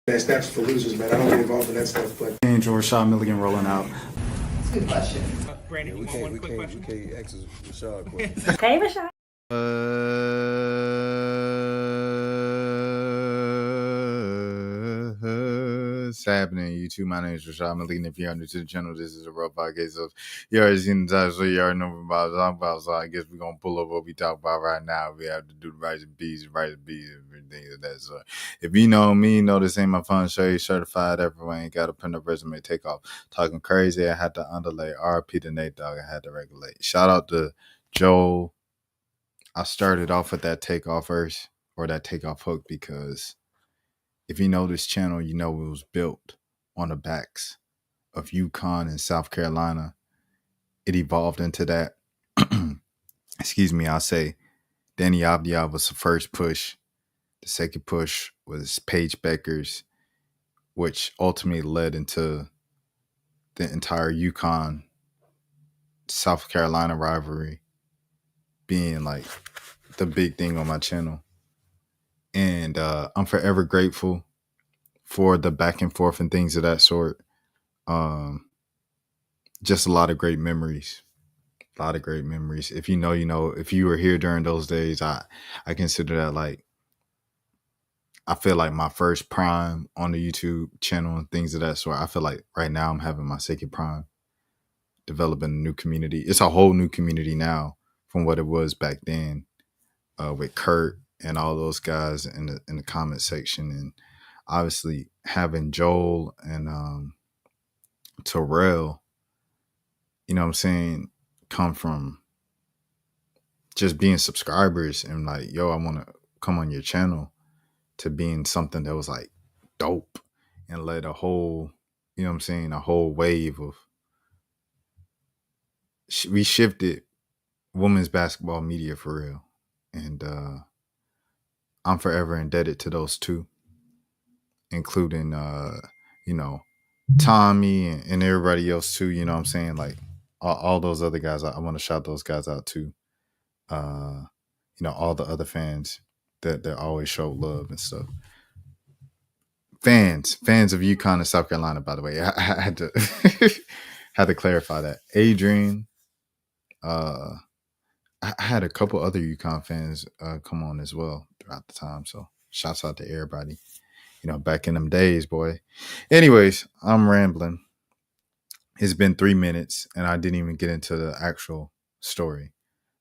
That's for losers, man. I don't get involved in that stuff. But Angel Rashad Milligan rolling out. That's a good question. Brandon, we can't ask Rashad questions. Hey, Rashad. What's happening, YouTube? My name is Rashad Milligan. If you're new to the channel, this is a rough podcast. So you already seen the title, so you already know what I'm talking about. So I guess we're gonna pull up what we talk about right now. We have to do the rise of bees, everything of that sort. If you know me, you know this ain't my fun show. You certified everywhere. Ain't got to print a resume, take off. Talking crazy, I had to underlay. RP to Nate Dogg, I had to regulate. Shout out to Joel. I started off with that takeoff verse or that takeoff hook because if you know this channel, you know it was built on the backs of UConn and South Carolina. It evolved into that. Excuse me, I'll say Danny Avdia was the first push. The second push was Paige Becker's, which ultimately led into the entire UConn South Carolina rivalry being like the big thing on my channel. And I'm forever grateful for the back and forth and things of that sort. Just a lot of great memories. A lot of great memories. If you know, you know. If you were here during those days, I consider that like, I feel like my first prime on the YouTube channel and things of that sort. I feel like right now I'm having my second prime, developing a new community. It's a whole new community now from what it was back then, with Kurt and all those guys in the comment section, and obviously having Joel and Terrell, you know what I'm saying, come from just being subscribers and like, yo, I want to come on your channel, to being something that was like dope and led a whole, you know what I'm saying, a whole wave of, we shifted women's basketball media for real. And I'm forever indebted to those two, including, you know, Tommy and everybody else too, you know what I'm saying? Like all those other guys, I want to shout those guys out too. You know, all the other fans that always show love and stuff. Fans of UConn and South Carolina, by the way. I had to had to clarify that. Adrian, I had a couple other UConn fans come on as well throughout the time. So shouts out to everybody. You know, back in them days, boy. Anyways, I'm rambling. It's been 3 minutes and I didn't even get into the actual story.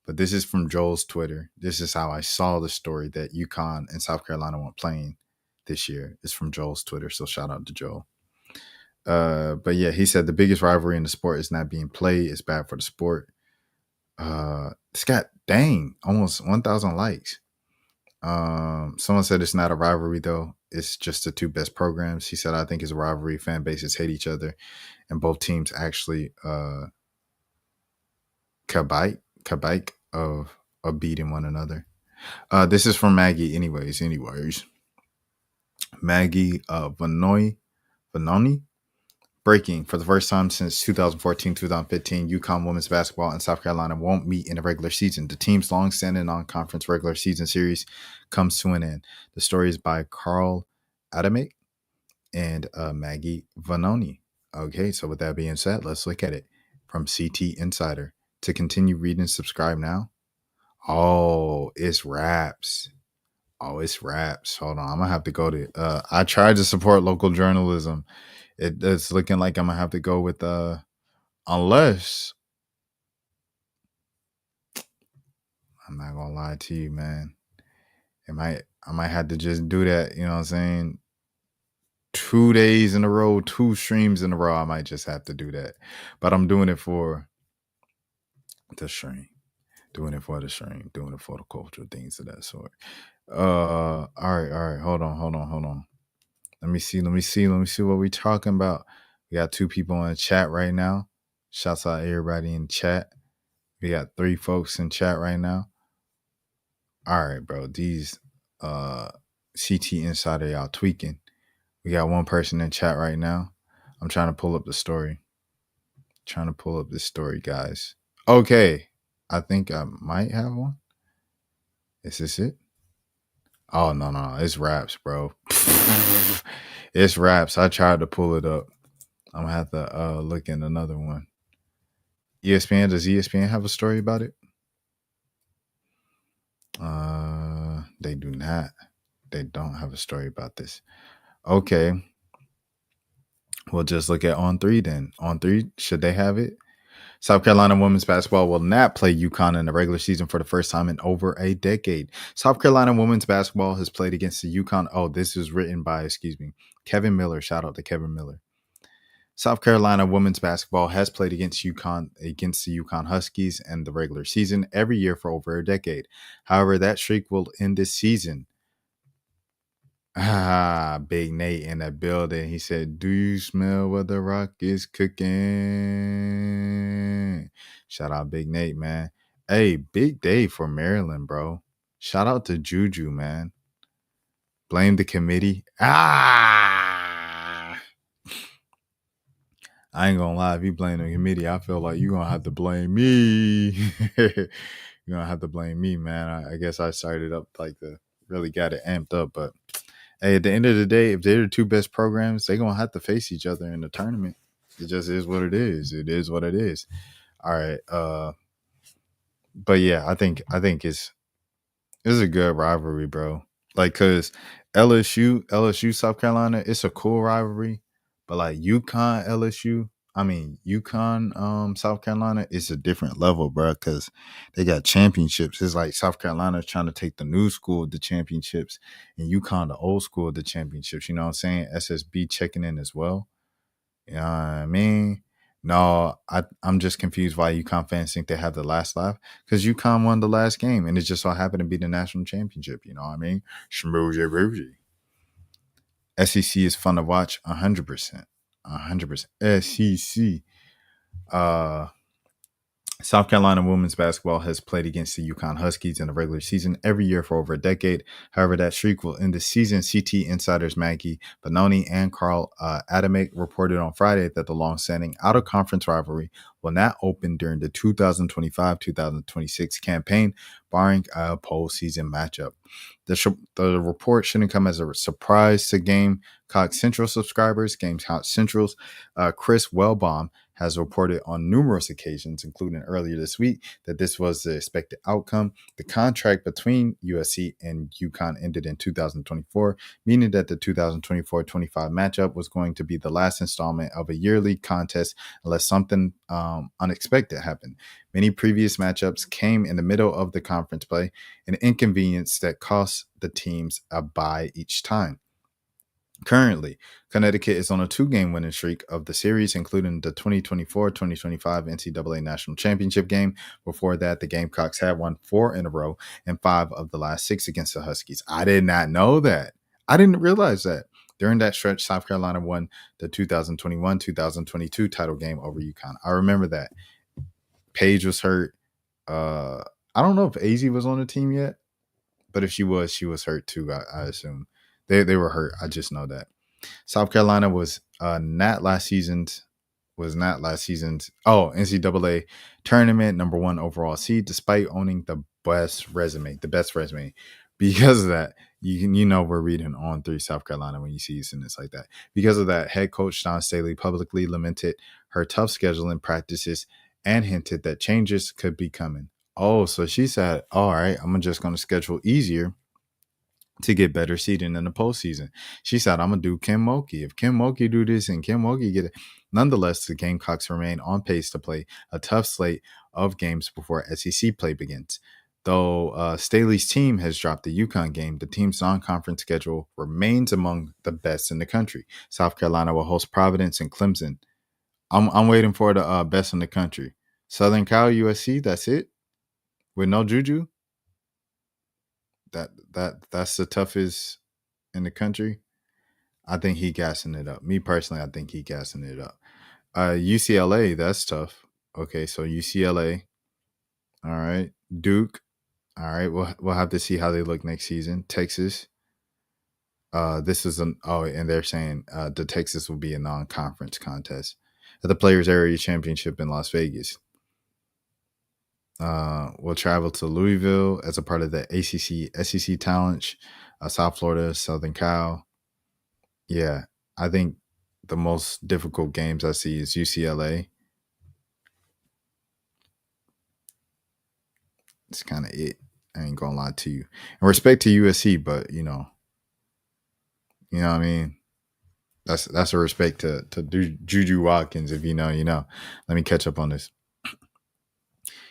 But this is from Joel's Twitter. This is how I saw the story that UConn and South Carolina weren't playing this year. It's from Joel's Twitter. So shout out to Joel. But yeah, he said the biggest rivalry in the sport is not being played. It's bad for the sport. It's got, dang, almost 1,000 likes. Someone said it's not a rivalry though. It's just the two best programs. He said, I think it's a rivalry. Fan bases hate each other and both teams actually kabike of beating one another. This is from Maggie anyways. Maggie Vanoni. Breaking. For the first time since 2014-2015, UConn women's basketball and South Carolina won't meet in the regular season. The team's long-standing non-conference regular season series comes to an end. The story is by Carl Adamick and Maggie Vanoni. Okay, so with that being said, let's look at it from CT Insider. To continue reading, subscribe now. Oh, it's raps. Hold on, I'm gonna have to go to. I tried to support local journalism. It's looking like I'm gonna have to go with unless, I'm not gonna lie to you, man. I might have to just do that, you know what I'm saying? 2 days in a row, 2 streams in a row. I might just have to do that. But I'm doing it for the stream. Doing it for the culture, things of that sort. All right. Hold on. Let me see what we talking about. We got 2 people in the chat right now. Shouts out everybody in chat. We got 3 folks in chat right now. All right, bro. These CT Insider, y'all tweaking. We got 1 person in chat right now. I'm trying to pull up the story. Guys. Okay. I think I might have one. Is this it? Oh, no. It's raps, bro. It's raps. I tried to pull it up. I'm gonna have to look in another one. ESPN, does ESPN have a story about it? They do not. They don't have a story about this. Okay. We'll just look at On 3 then. On 3, should they have it? South Carolina women's basketball will not play UConn in the regular season for the first time in over a decade. South Carolina women's basketball has played against the UConn. Oh, this is written by, Kevin Miller. Shout out to Kevin Miller. South Carolina women's basketball has played against the UConn Huskies in the regular season every year for over a decade. However, that streak will end this season. Big Nate in the building. He said, "Do you smell what the rock is cooking?" Shout out Big Nate, man. Hey, big day for Maryland, bro. Shout out to Juju, man. Blame the committee. I ain't gonna lie. If you blame the committee, I feel like you're gonna have to blame me. You're gonna have to blame me, man. I guess I started up really got it amped up, but hey, at the end of the day, if they're the two best programs, they're gonna have to face each other in the tournament. It just is what it is. It is what it is. All right. But yeah, I think it's a good rivalry, bro. Like, cause LSU, South Carolina, it's a cool rivalry. But like UConn, South Carolina, it's a different level, bro. Cause they got championships. It's like South Carolina trying to take the new school of the championships, and UConn the old school of the championships. You know what I'm saying? SSB checking in as well. You know what I mean? No, I'm just confused why UConn fans think they have the last laugh, because UConn won the last game and it just so happened to be the national championship. You know what I mean? Schmoozy boozy. SEC is fun to watch, 100%. 100%. SEC. South Carolina women's basketball has played against the UConn Huskies in the regular season every year for over a decade. However, that streak will end the season. CT insiders Maggie Bononi and Carl Adamick reported on Friday that the long-standing out-of-conference rivalry will not open during the 2025-2026 campaign, barring a postseason matchup. The report shouldn't come as a surprise to Gamecock Central subscribers. Gamecock Central's Chris Wellbaum has reported on numerous occasions, including earlier this week, that this was the expected outcome. The contract between USC and UConn ended in 2024, meaning that the 2024-25 matchup was going to be the last installment of a yearly contest unless something unexpected happened. Many previous matchups came in the middle of the conference play, an inconvenience that cost the teams a bye each time. Currently, Connecticut is on a 2-game winning streak of the series, including the 2024-2025 NCAA National Championship game. Before that, the Gamecocks had won 4 in a row and 5 of the last 6 against the Huskies. I did not know that. I didn't realize that. During that stretch, South Carolina won the 2021-2022 title game over UConn. I remember that. Paige was hurt. I don't know if AZ was on the team yet, but if she was hurt too, I assume. They were hurt. I just know that. South Carolina was not last season's NCAA tournament number 1 overall seed, despite owning the best resume. Because of that, we're reading On 3 South Carolina when you see sentence like that. Because of that, head coach Dawn Staley publicly lamented her tough scheduling practices and hinted that changes could be coming. Oh, so she said, all right, I'm just going to schedule easier to get better seeding in the postseason. She said, I'm going to do Kim Mulkey. If Kim Mulkey do this and Kim Mulkey get it. Nonetheless, the Gamecocks remain on pace to play a tough slate of games before SEC play begins. Though Staley's team has dropped the UConn game, the team's non-conference schedule remains among the best in the country. South Carolina will host Providence and Clemson. I'm waiting for the best in the country. Southern Cal, USC, that's it? With no Juju? That's the toughest in the country. I think he gassing it up. Me personally, I think he gassing it up. UCLA, that's tough. Okay, so UCLA. All right. Duke. All right. We'll have to see how they look next season. Texas. And they're saying the Texas will be a non-conference contest at the Players Area Championship in Las Vegas. We'll travel to Louisville as a part of the ACC SEC Challenge, South Florida, Southern Cal. Yeah, I think the most difficult games I see is UCLA. It's kind of it. I ain't gonna lie to you. And respect to USC, but you know what I mean. That's a respect to Juju Watkins. If you know, you know. Let me catch up on this.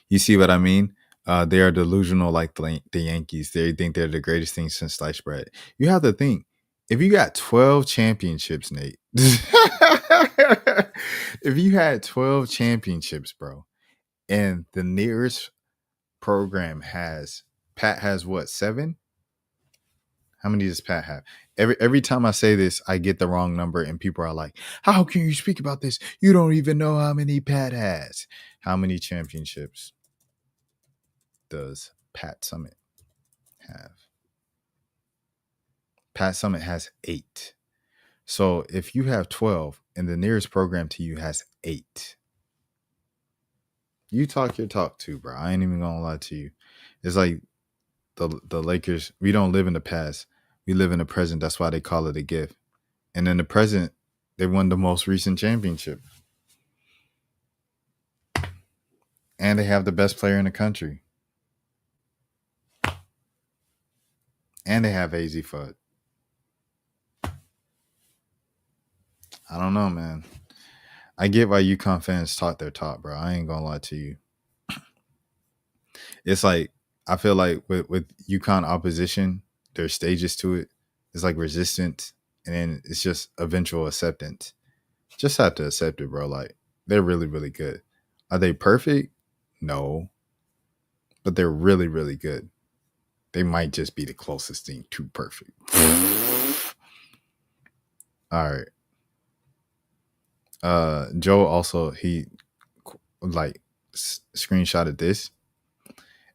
You see what I mean? They are delusional like the Yankees. They think they're the greatest thing since sliced bread. You have to think if you got 12 championships, Nate. If you had 12 championships, bro, and the nearest program has Pat has what, 7? How many does Pat have? Every time I say this, I get the wrong number, and people are like, "How can you speak about this? You don't even know how many Pat has. How many championships does Pat Summit have?" Pat Summit has 8. So if you have 12 and the nearest program to you has 8, you talk your talk too, bro. I ain't even gonna lie to you. It's like the Lakers. We don't live in the past. We live in the present. That's why they call it a gift. And in the present, they won the most recent championship. And they have the best player in the country. And they have AZ Fudd. I don't know, man. I get why UConn fans talk their talk, bro. I ain't gonna lie to you. It's like I feel like with UConn opposition, there's stages to it. It's like resistance, and then it's just eventual acceptance. Just have to accept it, bro. Like they're really, really good. Are they perfect? No, but they're really, really good. They might just be the closest thing to perfect. All right. Joe also he like screenshotted this,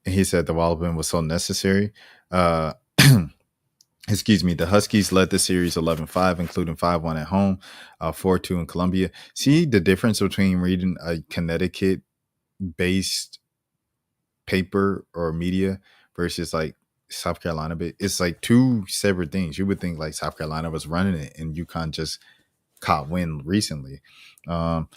and he said the Walloping was so necessary. Uh, excuse me. The Huskies led the series 11-5, including 5-1 at home, 4-2 in Columbia. See the difference between reading a Connecticut-based paper or media versus like South Carolina. It's like two separate things. You would think like South Carolina was running it, and UConn just caught wind recently. Um,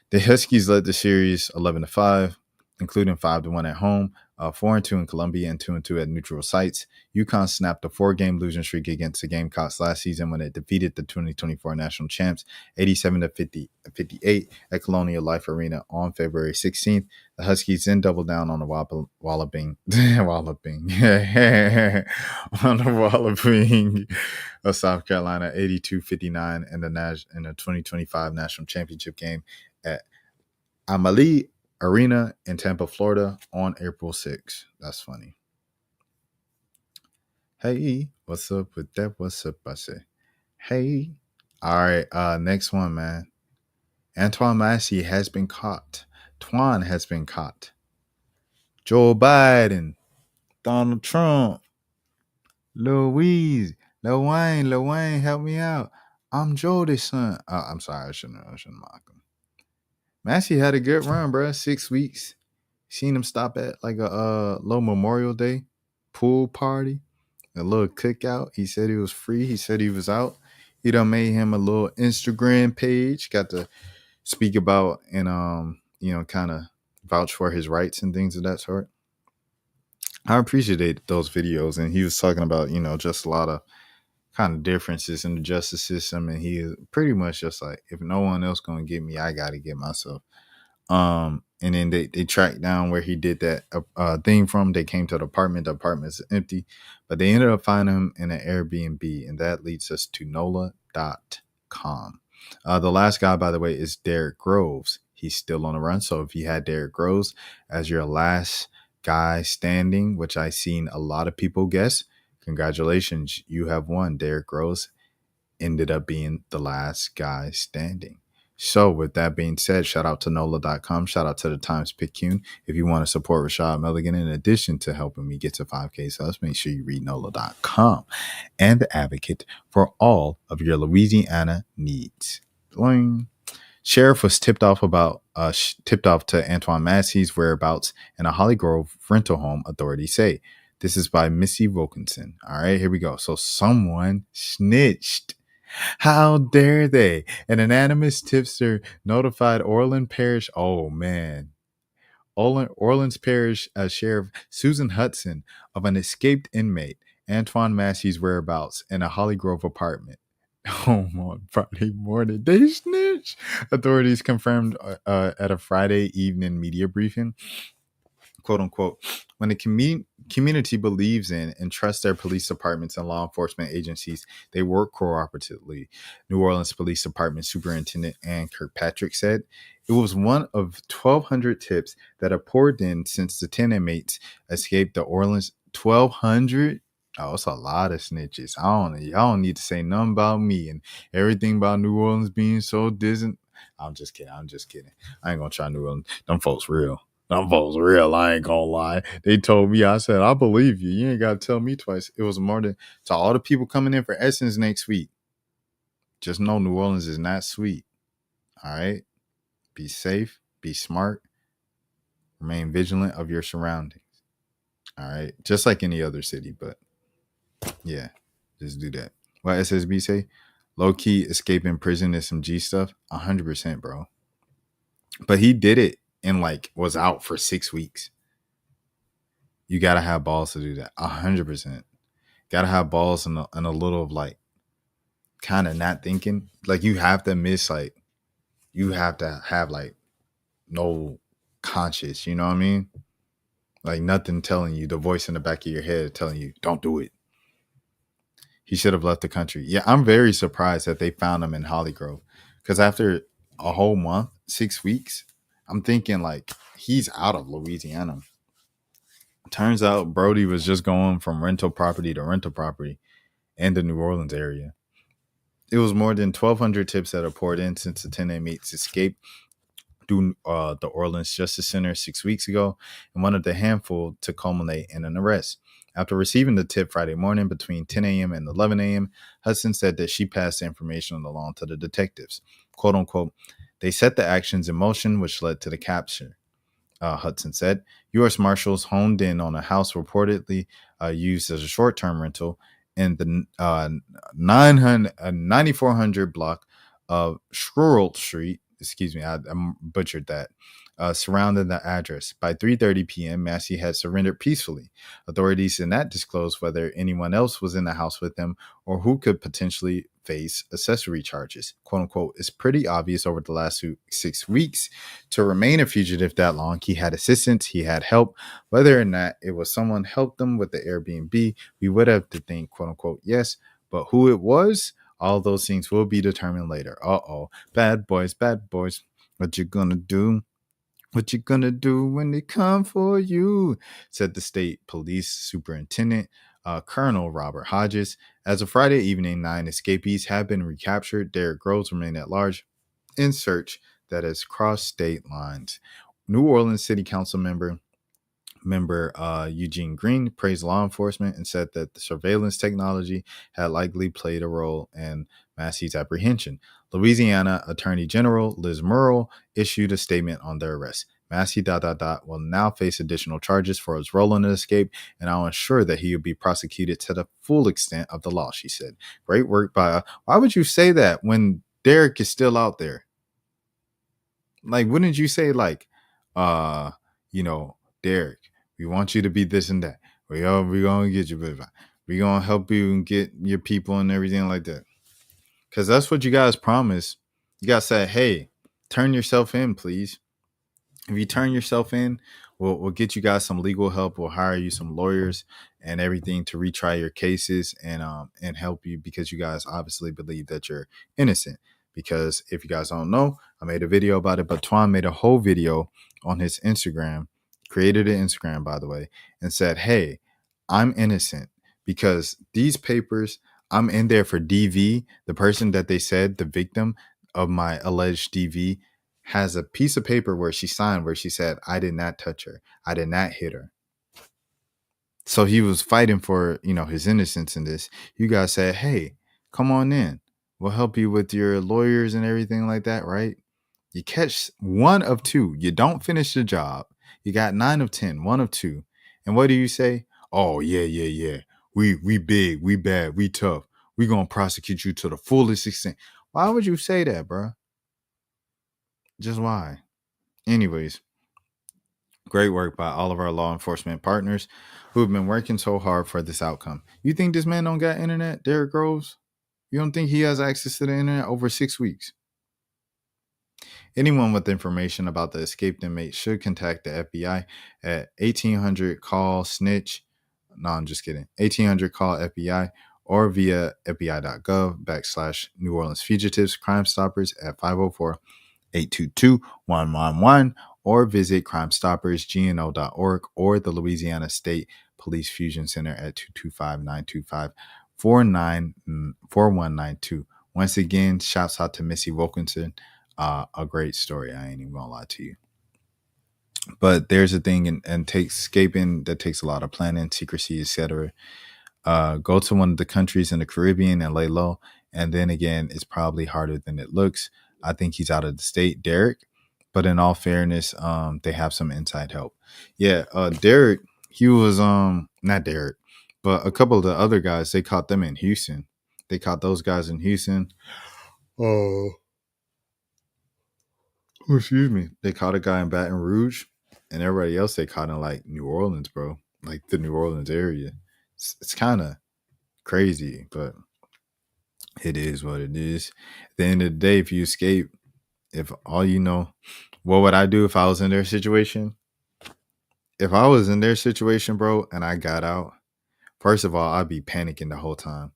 the Huskies led the series 11-5, including 5-1 at home, 4-2 in Columbia, and 2-2 at neutral sites. UConn snapped a 4-game losing streak against the Gamecocks last season when it defeated the 2024 national champs 87-58 at Colonial Life Arena on February 16th. The Huskies then doubled down on the Walloping on the Walloping of South Carolina 82-59 in the 2025 national championship game at Amalie Arena in Tampa, Florida on April 6th. That's funny. Hey, what's up with that? What's up? I say, hey. All right, next one, man. Antoine Massey has been caught. Twan has been caught. Joe Biden, Donald Trump, Lil Wayne, help me out. I'm Jody's son. I'm sorry, I shouldn't mock him. Massey had a good run, bro. 6 weeks. Seen him stop at like a low Memorial Day pool party, a little cookout. He said he was free. He said he was out. He done made him a little Instagram page. Got to speak about and kind of vouch for his rights and things of that sort. I appreciated those videos, and he was talking about just a lot of kind of differences in the justice system, and he is pretty much just like, if no one else gonna get me, I gotta get myself. And then they tracked down where he did that thing from. They came to the apartment. The apartment's empty, but they ended up finding him in an Airbnb, and that leads us to NOLA.com. The last guy, by the way, is Derek Groves. He's still on the run. So if you had Derek Groves as your last guy standing, which I've seen a lot of people guess, congratulations, you have won. Derek Groves ended up being the last guy standing. So with that being said, shout out to NOLA.com. Shout out to the Times-Picayune. If you want to support Rashad Milligan, in addition to helping me get to 5K subs, make sure you read NOLA.com and the Advocate for all of your Louisiana needs. Boing. Sheriff was tipped off to Antoine Massey's whereabouts in a Holly Grove rental home, authorities say. This is by Missy Wilkinson. All right, here we go. So someone snitched. How dare they? An anonymous tipster notified Orland Parish. Oh, man. Orleans Parish Sheriff Susan Hudson of an escaped inmate, Antoine Massey's whereabouts in a Holly Grove apartment. Home on Friday morning. They snitch. Authorities confirmed at a Friday evening media briefing, quote unquote, when the community believes in and trusts their police departments and law enforcement agencies, they work cooperatively. New Orleans Police Department Superintendent Ann Kirkpatrick said it was one of 1,200 tips that have poured in since the 10 inmates escaped the Orleans. 1,200? Oh, it's a lot of snitches. Y'all don't need to say nothing about me and everything about New Orleans being so distant. I'm just kidding. I ain't gonna try New Orleans. Them folks real. I ain't gonna lie. They told me, I said, I believe you. You ain't gotta tell me twice. It was more than to all the people coming in for Essence next week. Just know New Orleans is not sweet. All right. Be safe, be smart, remain vigilant of your surroundings. All right. Just like any other city, but yeah, just do that. What SSB say? Low key escaping prison is some G stuff. 100%, bro. But he did it and was out for 6 weeks. You gotta have balls to do that. 100%. Gotta have balls and a little of kind of not thinking. You have to miss you have to have no conscious. You know what I mean? Nothing telling you, the voice in the back of your head telling you, don't do it. He should have left the country. Yeah, I'm very surprised that they found him in Holly Grove. Because after a whole month, 6 weeks, I'm thinking he's out of Louisiana. Turns out Brody was just going from rental property to rental property in the New Orleans area. It was more than 1,200 tips that are poured in since the 10 inmates escaped through the Orleans Justice Center 6 weeks ago, and one of the handful to culminate in an arrest. After receiving the tip Friday morning between 10 a.m. and 11 a.m., Hudson said that she passed the information along to the detectives. Quote unquote, they set the actions in motion, which led to the capture. Hudson said. U.S. Marshals honed in on a house reportedly used as a short-term rental in the 9400 block of Squirrel Street. Excuse me, I butchered that. Surrounding the address. By 3:30 p.m., Massey had surrendered peacefully. Authorities did not disclose whether anyone else was in the house with him or who could potentially face accessory charges. Quote unquote, it's pretty obvious over the last 6 weeks to remain a fugitive that long. He had assistance, he had help. Whether or not it was someone helped them with the Airbnb, we would have to think, quote unquote, yes, but who it was, all those things will be determined later. Bad boys. What you gonna do? What you gonna do when they come for you? Said the state police superintendent, Colonel Robert Hodges. As of Friday evening, 9 escapees have been recaptured. Derek Groves remained at large in search that has crossed state lines. New Orleans City Council member Eugene Green praised law enforcement and said that the surveillance technology had likely played a role in Massey's apprehension. Louisiana Attorney General Liz Murrill issued a statement on their arrest. Massey ... will now face additional charges for his role in the escape, and I'll ensure that he will be prosecuted to the full extent of the law, she said. Great work by... Why would you say that when Derek is still out there? Wouldn't you say Derek, we want you to be this and that. We're going to get you. We're going to help you and get your people and everything like that. Because that's what you guys promised. You guys said, hey, turn yourself in, please. If you turn yourself in, we'll get you guys some legal help. We'll hire you some lawyers and everything to retry your cases and help you because you guys obviously believe that you're innocent. Because if you guys don't know, I made a video about it, but Twan made a whole video on his Instagram, created an Instagram, by the way, and said, hey, I'm innocent because these papers, I'm in there for DV. The person that they said, the victim of my alleged DV, has a piece of paper where she signed where she said, I did not touch her. I did not hit her. So he was fighting for, his innocence in this. You guys said, hey, come on in. We'll help you with your lawyers and everything like that, right? You catch 1 of 2. You don't finish the job. You got 9 of 10, 1 of 2. And what do you say? Oh, yeah. We big, we bad, we tough. We gonna prosecute you to the fullest extent. Why would you say that, bro? Just why? Anyways, great work by all of our law enforcement partners who have been working so hard for this outcome. You think this man don't got internet, Derrick Groves? You don't think he has access to the internet over 6 weeks? Anyone with information about the escaped inmate should contact the FBI at 1800 call snitch. No, I'm just kidding. 1800 call FBI or via fbi.gov/New Orleans Fugitives Crime Stoppers at 504-822-111 or visit crimestoppersgno.org or the Louisiana State Police Fusion Center at 225-925-4192. Once again, shouts out to Missy Wilkinson. A great story. I ain't even gonna lie to you. But there's a thing and takes escaping that takes a lot of planning, secrecy, etc. Go to one of the countries in the Caribbean and lay low. And then again, it's probably harder than it looks. I think he's out of the state, Derrick. But in all fairness, they have some inside help. Yeah, Derrick, he was not Derrick, but a couple of the other guys, they caught them in Houston. They caught those guys in Houston. Oh, excuse me. They caught a guy in Baton Rouge, and everybody else they caught in like New Orleans, bro. Like the New Orleans area. It's kind of crazy, but it is what it is. At the end of the day, if you escape, if all you know, what would I do if I was in their situation? If I was in their situation, bro, and I got out, first of all, I'd be panicking the whole time.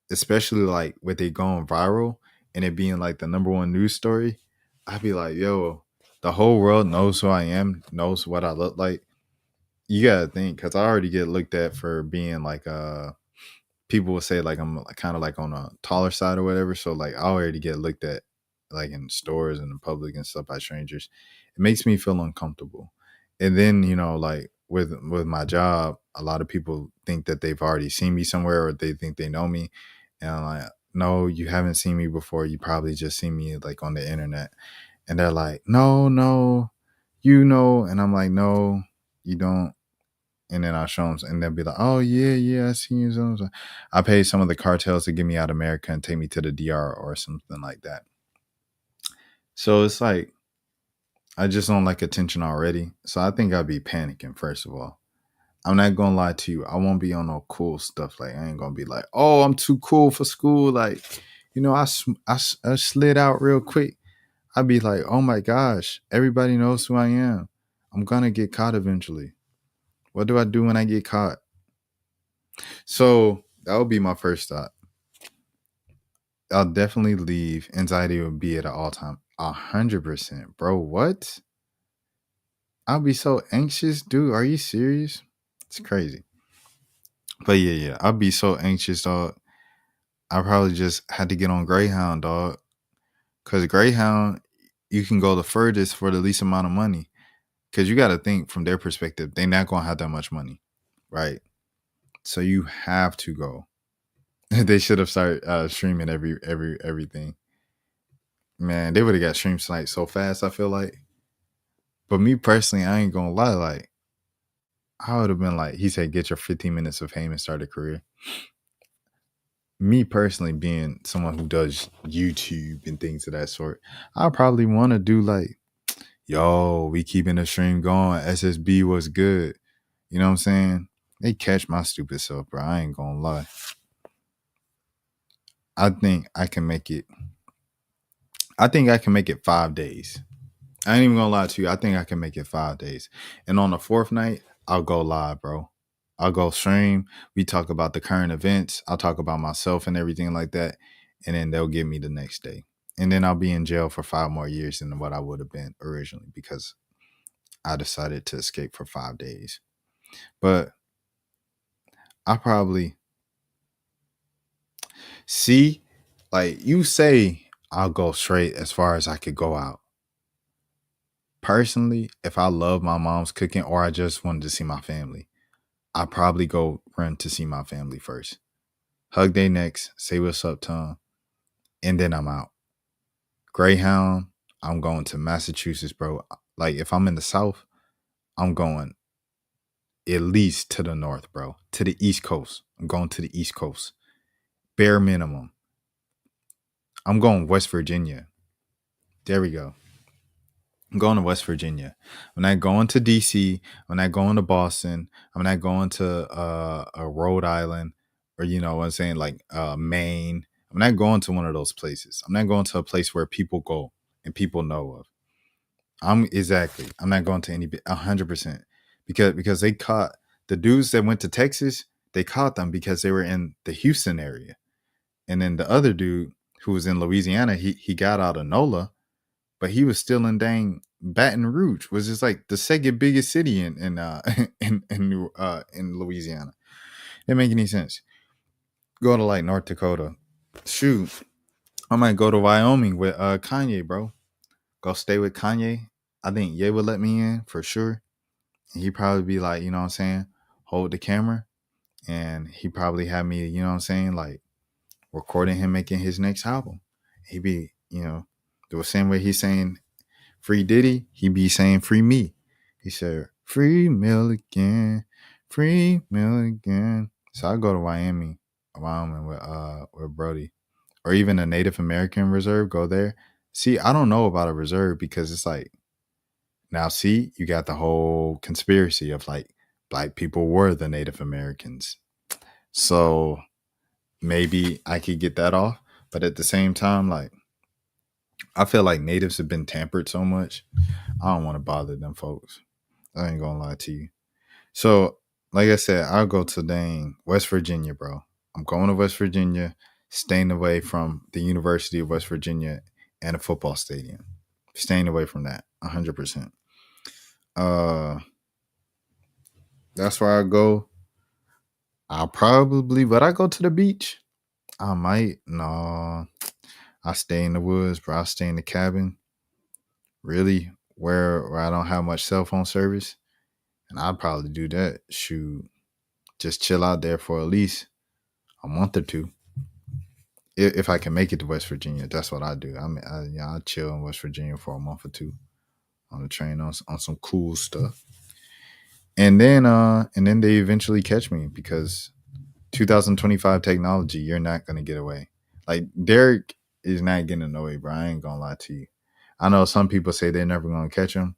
Especially like with it going viral and it being like the number one news story. I'd be like, yo, the whole world knows who I am, knows what I look like. You gotta think, because I already get looked at for being like people will say like I'm kind of like on a taller side or whatever. So like I already get looked at like in stores and in public and stuff by strangers. It makes me feel uncomfortable. And then, you know, like with my job, a lot of people think that they've already seen me somewhere or they think they know me. And I'm like, no, you haven't seen me before. You probably just seen me like on the internet. And they're like, no, you know. And I'm like, no, you don't. And then I'll show them, and they'll be like, "Oh yeah, I see you." So I paid some of the cartels to get me out of America and take me to the DR or something like that. So it's like I just don't like attention already. So I think I'd be panicking. First of all, I'm not gonna lie to you. I won't be on no cool stuff. Like I ain't gonna be like, "Oh, I'm too cool for school." Like, you know, I slid out real quick. I'd be like, "Oh my gosh, everybody knows who I am. I'm gonna get caught eventually. What do I do when I get caught?" So that would be my first thought. I'll definitely leave. Anxiety would be at an all time. 100%. Bro, what? I'll be so anxious. Dude, are you serious? It's crazy. But yeah. I'll be so anxious, dog. I probably just had to get on Greyhound, dog. Because Greyhound, you can go the furthest for the least amount of money. Because you got to think from their perspective, they're not going to have that much money. Right? So you have to go. They should have started streaming everything. Man, they would have got stream sniped so fast, I feel like. But me personally, I ain't gonna lie, like, I would have been like, he said, get your 15 minutes of fame and start a career. Me personally, being someone who does YouTube and things of that sort, I probably want to do like, yo, we keeping the stream going. SSB was good. You know what I'm saying? They catch my stupid self, bro. I ain't gonna lie. I think I can make it 5 days. I ain't even gonna lie to you. I think I can make it 5 days. And on the fourth night, I'll go live, bro. I'll go stream. We talk about the current events. I'll talk about myself and everything like that. And then they'll get me the next day. And then I'll be in jail for 5 more years than what I would have been originally because I decided to escape for 5 days. But I probably see, like you say, I'll go straight as far as I could go out. Personally, if I love my mom's cooking or I just wanted to see my family, I probably go run to see my family first. Hug their necks, say what's up to them, and then I'm out. Greyhound, I'm going to Massachusetts, bro. Like, if I'm in the South, I'm going at least to the North, bro. To the East Coast. I'm going to the East Coast. bare minimum. I'm going West Virginia. There we go. I'm going to West Virginia. I'm not going to DC. I'm not going to Boston. I'm not going to Rhode Island or, you know what I'm saying, like Maine. I'm not going to one of those places. I'm not going to a place where people go and people know of. I'm not going to any 100% because they caught the dudes that went to Texas. They caught them because they were in the Houston area, and then the other dude who was in Louisiana, he got out of NOLA, but he was still in dang Baton Rouge, which is like the second biggest city in in Louisiana. Didn't make any sense. Go to like North Dakota. Shoot, I might go to Wyoming with Kanye, bro. Go stay with Kanye. I think Ye would let me in for sure. And he'd probably be like, you know what I'm saying, hold the camera. And he probably had me, you know what I'm saying, like recording him making his next album. He'd be, you know, the same way he's saying free Diddy, he'd be saying free me. He said, free Milligan, free Milligan. So I go to Wyoming with Brody. Or even a Native American reserve, go there. See, I don't know about a reserve because it's like, now see, you got the whole conspiracy of like black people were the Native Americans. So maybe I could get that off. But at the same time, like, I feel like natives have been tampered so much. I don't want to bother them folks. I ain't gonna lie to you. So, like I said, I'll go to dang West Virginia, bro. I'm going to West Virginia, staying away from the University of West Virginia and a football stadium. Staying away from that, 100%. That's where I go. Would I go to the beach? I might. No, I stay in the woods, bro. I stay in the cabin. Really, where I don't have much cell phone service, and I'd probably do that. Shoot, just chill out there for at least a month or two. If I can make it to West Virginia, that's what I do. I chill in West Virginia for a month or two on the train on some cool stuff, and then they eventually catch me because 2025 technology, you're not gonna get away. Like Derek is not getting away, bro. I ain't gonna lie to you. I know some people say they're never gonna catch him.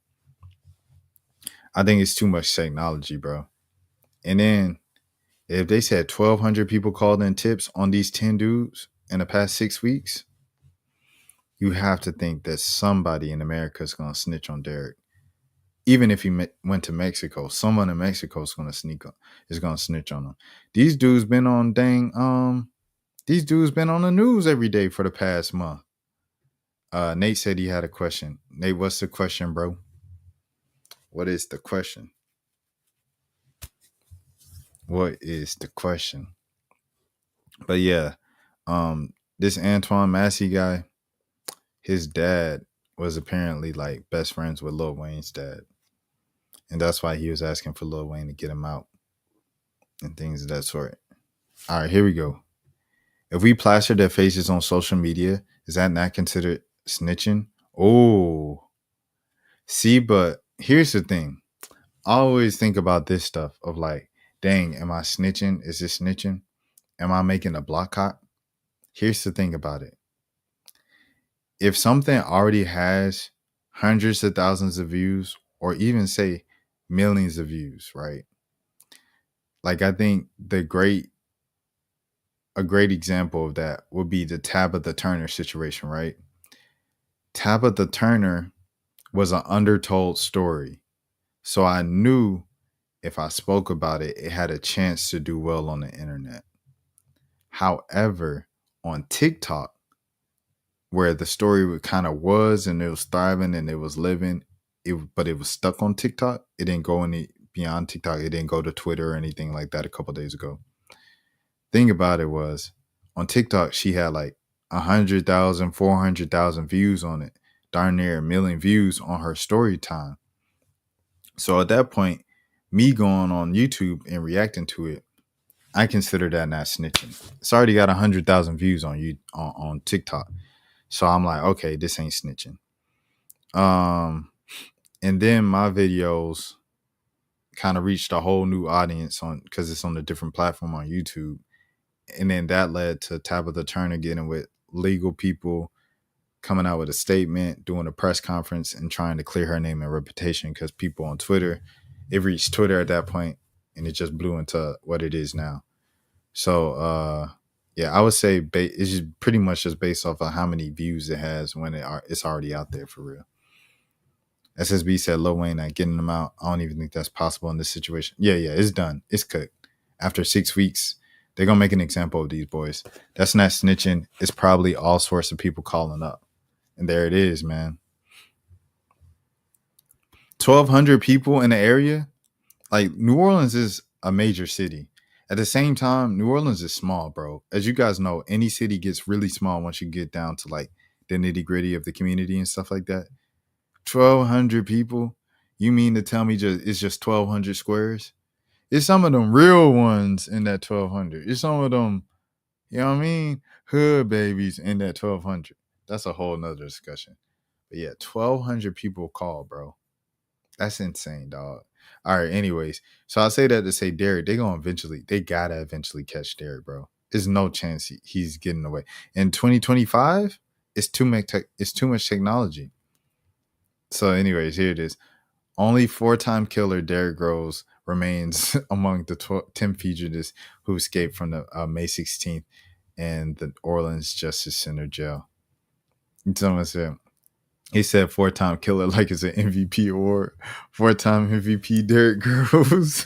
I think it's too much technology, bro. And then if they said 1,200 people called in tips on these 10 dudes in the past 6 weeks, you have to think that somebody in America is going to snitch on Derek. Even if he went to Mexico, someone in Mexico is going to snitch on him. These dudes been on these dudes been on the news every day for the past month. Nate said he had a question. Nate, what's the question, bro? What is the question? What is the question? But yeah, this Antoine Massey guy, his dad was apparently like best friends with Lil Wayne's dad. And that's why he was asking for Lil Wayne to get him out and things of that sort. All right, here we go. If we plaster their faces on social media, is that not considered snitching? Oh, see, but here's the thing. I always think about this stuff of like, dang, am I snitching? Is this snitching? Am I making a block hop? Here's the thing about it. If something already has hundreds of thousands of views or even say millions of views, right? Like I think a great example of that would be the Tabitha Turner situation, right? Tabitha Turner was an undertold story. So I knew if I spoke about it, it had a chance to do well on the internet. However, on TikTok, where the story kind of was and it was thriving and it was living, but it was stuck on TikTok. It didn't go any beyond TikTok. It didn't go to Twitter or anything like that a couple days ago. Thing about it was, on TikTok, she had like 100,000, 400,000 views on it, darn near 1 million views on her story time. So at that point, me going on YouTube and reacting to it, I consider that not snitching. It's already got 100,000 views on TikTok. So I'm like, okay, this ain't snitching. And then my videos kind of reached a whole new audience because it's on a different platform on YouTube. and then that led to Tabitha Turner getting with legal people, coming out with a statement, doing a press conference, and trying to clear her name and reputation because people on Twitter, it reached Twitter at that point, and it just blew into what it is now. So, yeah, I would say it's just pretty much just based off of how many views it has when it's already out there for real. SSB said Lil Wayne not getting them out. I don't even think that's possible in this situation. Yeah, it's done. It's cooked. After 6 weeks, they're going to make an example of these boys. That's not snitching. It's probably all sorts of people calling up. And there it is, man. 1,200 people in the area. Like, New Orleans is a major city. At the same time, New Orleans is small, bro. As you guys know, any city gets really small once you get down to, like, the nitty-gritty of the community and stuff like that. 1,200 people? You mean to tell me it's just 1,200 squares? It's some of them real ones in that 1,200. It's some of them, you know what I mean, hood babies in that 1,200. That's a whole nother discussion. But yeah, 1,200 people call, bro. That's insane, dog. All right, anyways. So I say that to say Derek, they gotta eventually catch Derek, bro. There's no chance he's getting away. In 2025, it's too much technology. So anyways, here it is. Only 4-time killer Derrick Rose remains among the 10 fugitives who escaped from the May 16th and the Orleans Justice Center jail. Someone said, he said 4-time killer like it's an MVP award. 4-time MVP Derrick Rose.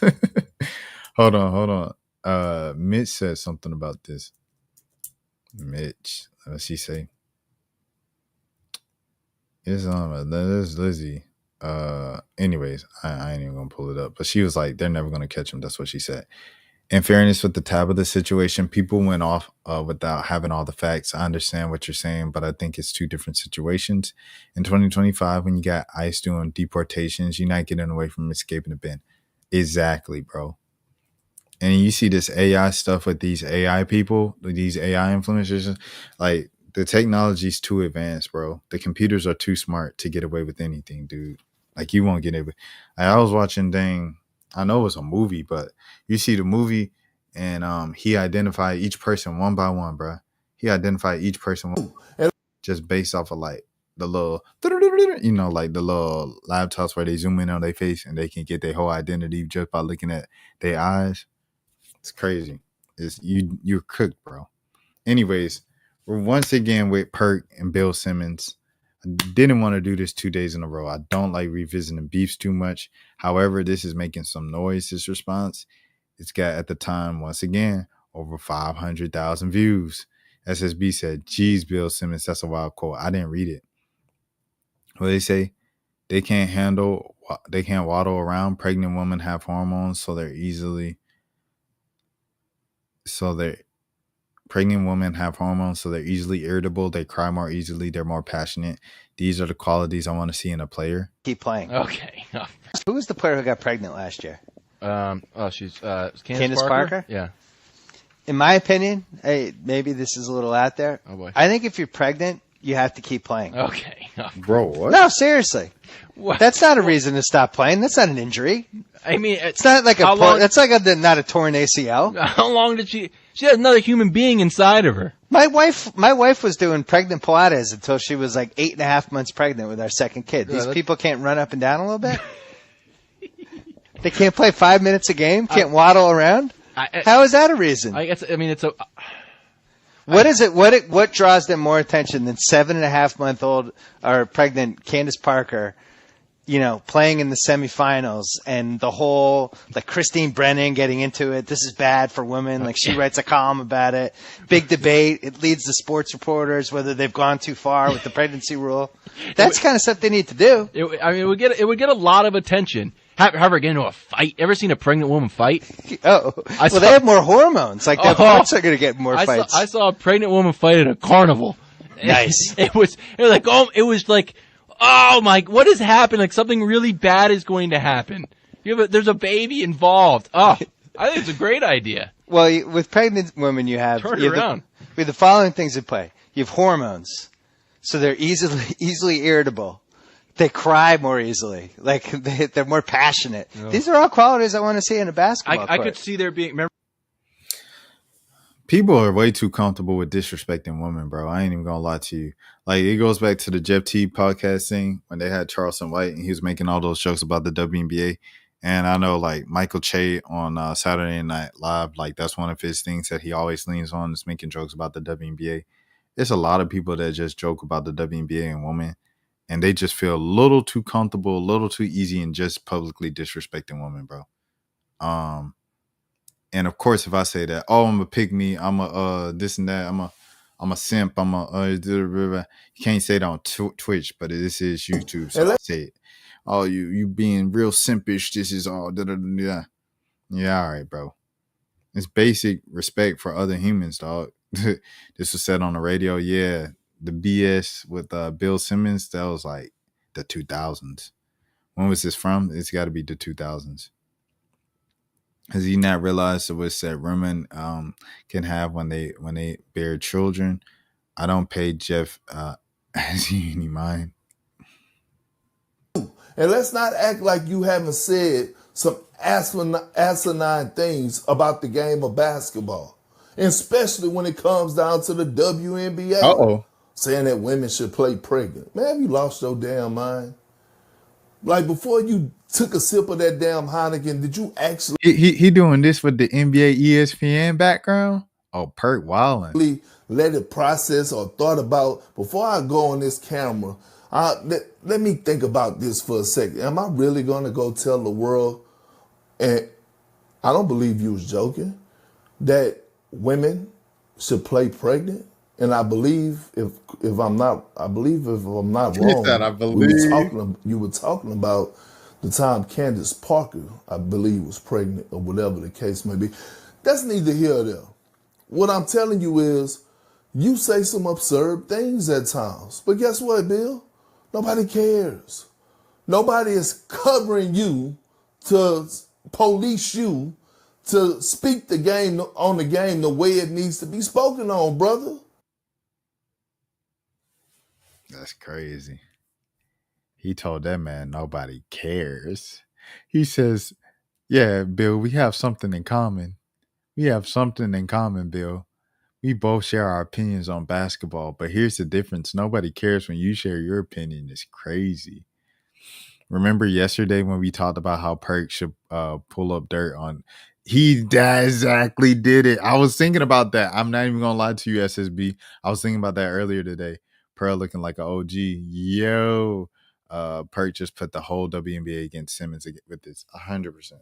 Hold on. Mitch said something about this. Mitch, what's she say? It's Lizzie. Anyways, I ain't even gonna pull it up. But she was like, they're never gonna catch him. That's what she said. In fairness with the Tabitha situation, people went off without having all the facts. I understand what you're saying, but I think it's two different situations. In 2025, when you got ICE doing deportations, you're not getting away from escaping the bin. Exactly, bro. And you see this AI stuff with these AI people, these AI influencers, like, the technology's too advanced, bro. The computers are too smart to get away with anything, dude. Like, you won't get it. I was watching, I know it was a movie, but you see the movie, and he identified each person one by one, bro. He identified each person just based off of, like, the little, you know, like the little laptops where they zoom in on their face and they can get their whole identity just by looking at their eyes. It's crazy. You're cooked, bro. Anyways, we're once again with Perk and Bill Simmons. I didn't want to do this 2 days in a row. I don't like revisiting beefs too much. However, this is making some noise, this response. It's got, at the time, once again, over 500,000 views. SSB said, geez, Bill Simmons, that's a wild quote. I didn't read it. What they say? They can't waddle around. Pregnant women have hormones, pregnant women have hormones, so they're easily irritable. They cry more easily. They're more passionate. These are the qualities I want to see in a player. Keep playing. Okay. Who was the player who got pregnant last year? She's Candace Parker? Yeah. In my opinion, hey, maybe this is a little out there. Oh boy. I think if you're pregnant, you have to keep playing. Okay. Bro, what? No, seriously. What? That's not a reason to stop playing. That's not an injury. I mean, It's not like that's like not a torn ACL. How long did she has another human being inside of her. My wife was doing pregnant Pilates until she was like 8.5 months pregnant with our second kid. These people can't run up and down a little bit? They can't play 5 minutes a game? Can't waddle around? How is that a reason? What is it? What draws them more attention than 7.5-month-old or pregnant Candace Parker, you know, playing in the semifinals and the whole, like, Christine Brennan getting into it. This is bad for women. Like, she writes a column about it. Big debate. It leads the sports reporters whether they've gone too far with the pregnancy rule. That's kind of stuff they need to do. It would get a lot of attention. Have her get into a fight? Ever seen a pregnant woman fight? Oh, they have more hormones. Like, their parts are going to get more fights. I saw a pregnant woman fight at a carnival. Nice. It was like, oh my, what has happened? Like, something really bad is going to happen. There's a baby involved. Oh, I think it's a great idea. Well, with pregnant women, you have the following things at play. You have hormones, so they're easily irritable. They cry more easily. Like, they're more passionate. Oh. These are all qualities I want to see in a basketball court. I could see there being. Remember? People are way too comfortable with disrespecting women, bro. I ain't even gonna lie to you. Like, it goes back to the Jeff T podcast thing when they had Charleston White and he was making all those jokes about the WNBA. And I know, like, Michael Che on Saturday Night Live, like, that's one of his things that he always leans on is making jokes about the WNBA. There's a lot of people that just joke about the WNBA and women, and they just feel a little too comfortable, a little too easy in just publicly disrespecting women, bro. And of course, if I say that, oh, I'm a pick me, I'm a this and that, I'm a simp, I'm a you can't say that on Twitch, but this is YouTube, so I say it. Oh, you being real simpish. This is all da. Yeah, all right, bro. It's basic respect for other humans, dog. This was said on the radio. Yeah, the BS with Bill Simmons, that was like the 2000s. When was this from? It's got to be the 2000s. Has he not realized the wish that women can have when they bear children? I don't pay Jeff. Has he any mind? And let's not act like you haven't said some asinine things about the game of basketball, and especially when it comes down to the WNBA. Uh-oh. Saying that women should play pregnant. Man, have you lost your damn mind? Like, before you took a sip of that damn Heineken, did you actually He doing this with the NBA ESPN background? Oh, Perk wildin'. let it process or thought about before I go on this camera? Let me think about this for a second. Am I really going to go tell the world, and I don't believe you was joking, that women should play pregnant? And I believe if I'm not wrong, said, I believe. you were talking about the time Candace Parker, I believe, was pregnant or whatever the case may be. That's neither here nor there. What I'm telling you is, you say some absurd things at times. But guess what, Bill? Nobody cares. Nobody is covering you to police you to speak the game on the game the way it needs to be spoken on, brother. That's crazy. He told that man nobody cares. He says, yeah, Bill, we have something in common. We have something in common, Bill. We both share our opinions on basketball, but here's the difference. Nobody cares when you share your opinion. It's crazy. Remember yesterday when we talked about how Perk should pull up dirt on... That exactly did it. I was thinking about that. I'm not even going to lie to you, SSB. I was thinking about that earlier today. Pearl looking like an OG. Yo. Perk just put the whole WNBA against Simmons with this. 100%.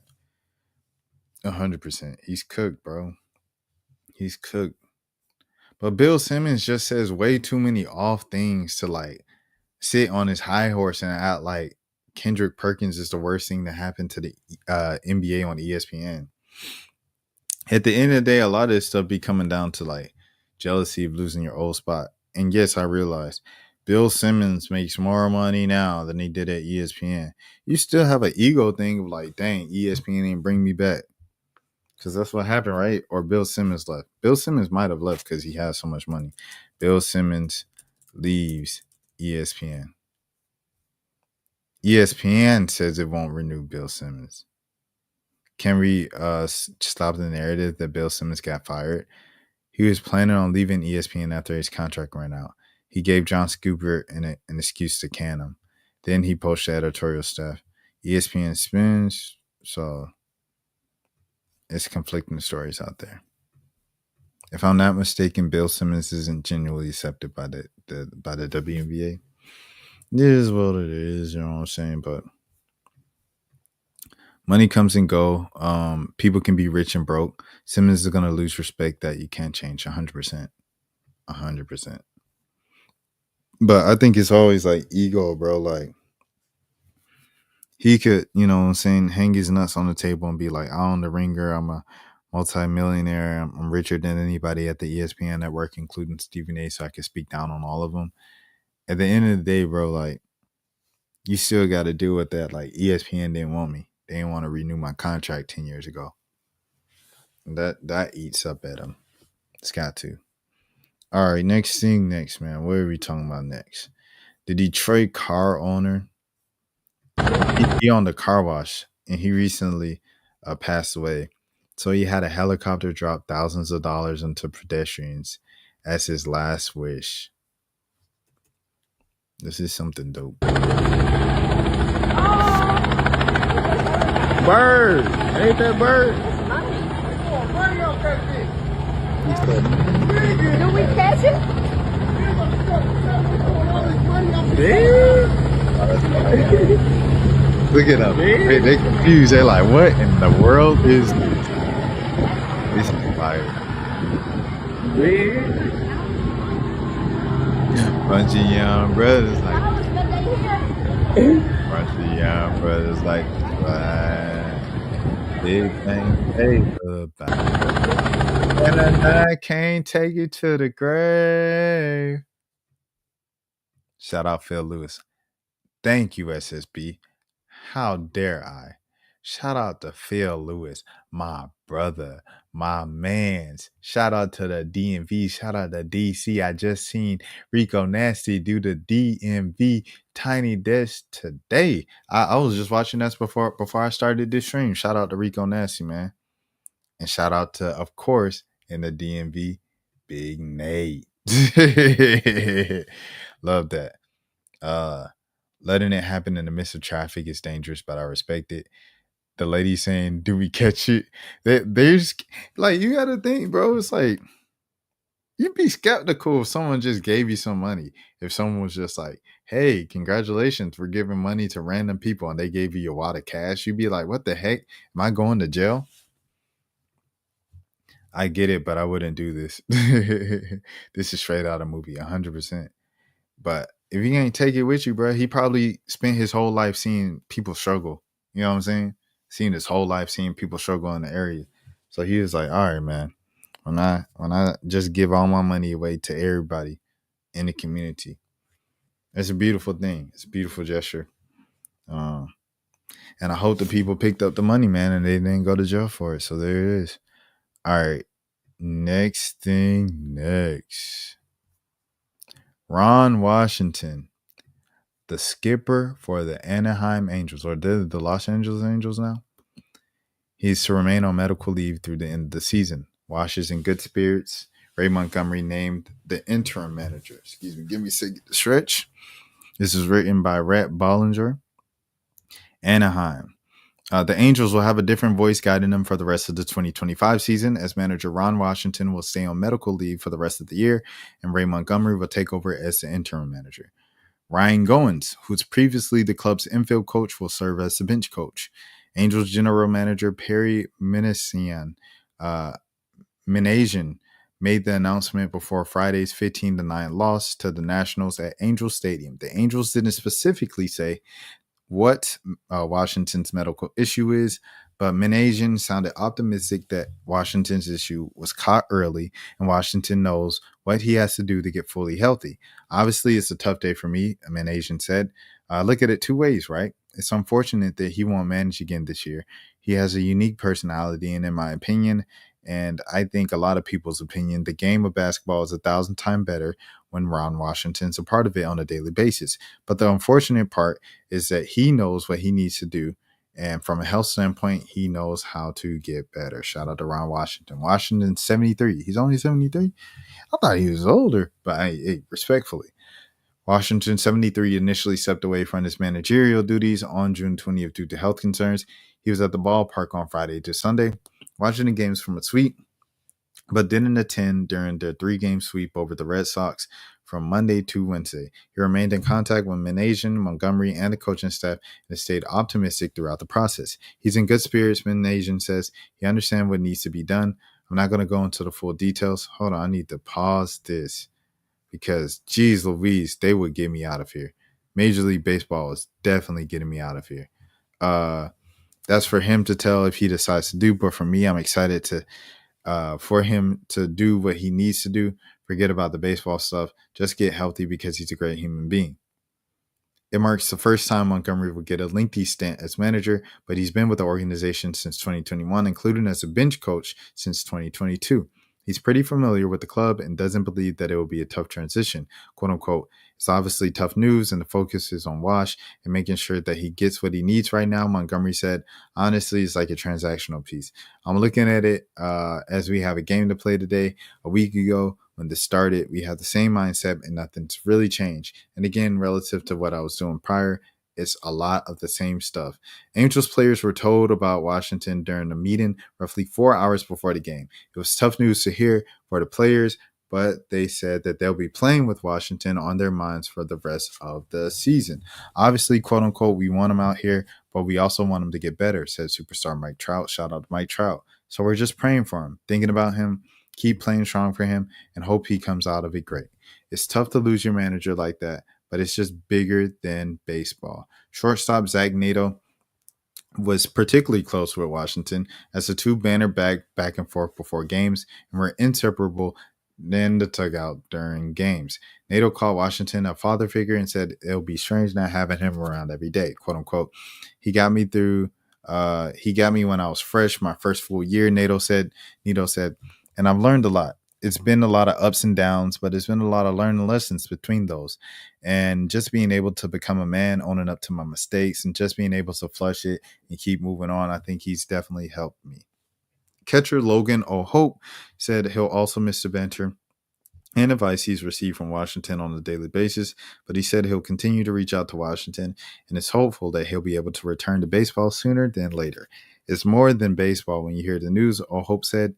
100%. He's cooked, bro. He's cooked. But Bill Simmons just says way too many off things to like sit on his high horse and act like Kendrick Perkins is the worst thing that happened to the NBA on ESPN. At the end of the day, a lot of this stuff be coming down to like jealousy of losing your old spot. And yes, I realize Bill Simmons makes more money now than he did at ESPN. You still have an ego thing of like, dang, ESPN ain't bring me back. Because that's what happened, right? Or Bill Simmons left. Bill Simmons might have left because he has so much money. Bill Simmons leaves ESPN. ESPN says it won't renew Bill Simmons. Can we stop the narrative that Bill Simmons got fired? He was planning on leaving ESPN after his contract ran out. He gave John Scoopert an excuse to can him. Then he poached the editorial staff. ESPN spins, so it's conflicting stories out there. If I'm not mistaken, Bill Simmons isn't genuinely accepted by the WNBA. It is what it is, you know what I'm saying? But money comes and go. People can be rich and broke. Simmons is going to lose respect that you can't change 100%. 100%. But I think it's always like ego, bro. Like, he could, you know what I'm saying, hang his nuts on the table and be like, I own the Ringer. I'm a multi-millionaire. I'm richer than anybody at the ESPN network, including Stephen A., so I can speak down on all of them. At the end of the day, bro, like, you still got to deal with that. Like, ESPN didn't want me. They didn't want to renew my contract 10 years ago. That eats up at him. It's got to. All right, next, man. What are we talking about next? The Detroit car owner. He owned a car wash, and he recently passed away. So he had a helicopter drop thousands of dollars into pedestrians as his last wish. This is something dope. Bird! Ain't that bird? Do we catch it? Look at them. They confused. They're like, what in the world is this? This is fire. Bunch of young brothers like, big thing paper about. And I can't take it to the grave. Shout out Phil Lewis. Thank you, SSB. How dare I? Shout out to Phil Lewis, my brother, my mans. Shout out to the DMV. Shout out to DC. I just seen Rico Nasty do the DMV Tiny Desk today. I was just watching that before I started this stream. Shout out to Rico Nasty, man. And shout out to, of course, in the DMV, Big Nate. Love that. Letting it happen in the midst of traffic is dangerous, but I respect it. The lady saying, "Do we catch it?" There's like, you gotta think, bro. It's like, you'd be skeptical if someone just gave you some money. If someone was just like, "Hey, congratulations for giving money to random people," and they gave you a wad of cash, you'd be like, "What the heck? Am I going to jail?" I get it, but I wouldn't do this. This is straight out of movie, 100%. But if he ain't take it with you, bro, he probably spent his whole life seeing people struggle. You know what I'm saying? Seeing his whole life, seeing people struggle in the area. So he was like, all right, man, when I just give all my money away to everybody in the community, it's a beautiful thing. It's a beautiful gesture. And I hope the people picked up the money, man, and they didn't go to jail for it. So there it is. All right. Next. Ron Washington, the skipper for the Anaheim Angels, or the Los Angeles Angels now. He's to remain on medical leave through the end of the season. Wash is in good spirits. Ray Montgomery named the interim manager. Excuse me. Give me a second to stretch. This is written by Rhett Bollinger. Anaheim. The Angels will have a different voice guiding them for the rest of the 2025 season, as manager Ron Washington will stay on medical leave for the rest of the year, and Ray Montgomery will take over as the interim manager. Ryan Goins, who's previously the club's infield coach, will serve as the bench coach. Angels general manager Perry Minasian made the announcement before Friday's 15-9 loss to the Nationals at Angels Stadium. The Angels didn't specifically say what Washington's medical issue is, but Minasian sounded optimistic that Washington's issue was caught early and Washington knows what he has to do to get fully healthy. Obviously, it's a tough day for me, Minasian said. Look at it two ways, right? It's unfortunate that he won't manage again this year. He has a unique personality, and in my opinion, and I think a lot of people's opinion, the game of basketball is 1,000 times better when Ron Washington's a part of it on a daily basis. But the unfortunate part is that he knows what he needs to do. And from a health standpoint, he knows how to get better. Shout out to Ron Washington. Washington's 73. He's only 73? I thought he was older, but respectfully. Washington, 73, initially stepped away from his managerial duties on June 20th due to health concerns. He was at the ballpark on Friday to Sunday, watching the games from a suite, but didn't attend during their 3-game sweep over the Red Sox from Monday to Wednesday. He remained in contact with Minasian, Montgomery, and the coaching staff and stayed optimistic throughout the process. He's in good spirits, Minasian says. He understands what needs to be done. I'm not going to go into the full details. Hold on, I need to pause this because, geez Louise, they would get me out of here. Major League Baseball is definitely getting me out of here. That's for him to tell if he decides to do, but for me, I'm excited for him to do what he needs to do. Forget about the baseball stuff. Just get healthy because he's a great human being. It marks the first time Montgomery will get a lengthy stint as manager, but he's been with the organization since 2021, including as a bench coach since 2022. He's pretty familiar with the club and doesn't believe that it will be a tough transition, quote unquote. It's obviously tough news, and the focus is on Wash and making sure that he gets what he needs right now, Montgomery said. Honestly, it's like a transactional piece. I'm looking at it as we have a game to play today. A week ago, when this started, we had the same mindset and nothing's really changed. And again, relative to what I was doing prior, it's a lot of the same stuff. Angels players were told about Washington during a meeting roughly 4 hours before the game. It was tough news to hear for the players, but they said that they'll be playing with Washington on their minds for the rest of the season. Obviously, quote unquote, we want him out here, but we also want him to get better, said superstar Mike Trout. Shout out to Mike Trout. So we're just praying for him, thinking about him, keep playing strong for him, and hope he comes out of it great. It's tough to lose your manager like that, but it's just bigger than baseball. Shortstop Zach Nato was particularly close with Washington as the two banter back and forth before games and were inseparable in the dugout during games. Nato called Washington a father figure and said it'll be strange not having him around every day, quote unquote. He got me when I was fresh, my first full year, Nato said, and I've learned a lot. It's been a lot of ups and downs, but it's been a lot of learning lessons between those. And just being able to become a man, owning up to my mistakes, and just being able to flush it and keep moving on, I think he's definitely helped me. Catcher Logan O'Hope said he'll also miss the banter and advice he's received from Washington on a daily basis, but he said he'll continue to reach out to Washington and is hopeful that he'll be able to return to baseball sooner than later. It's more than baseball when you hear the news, O'Hope said.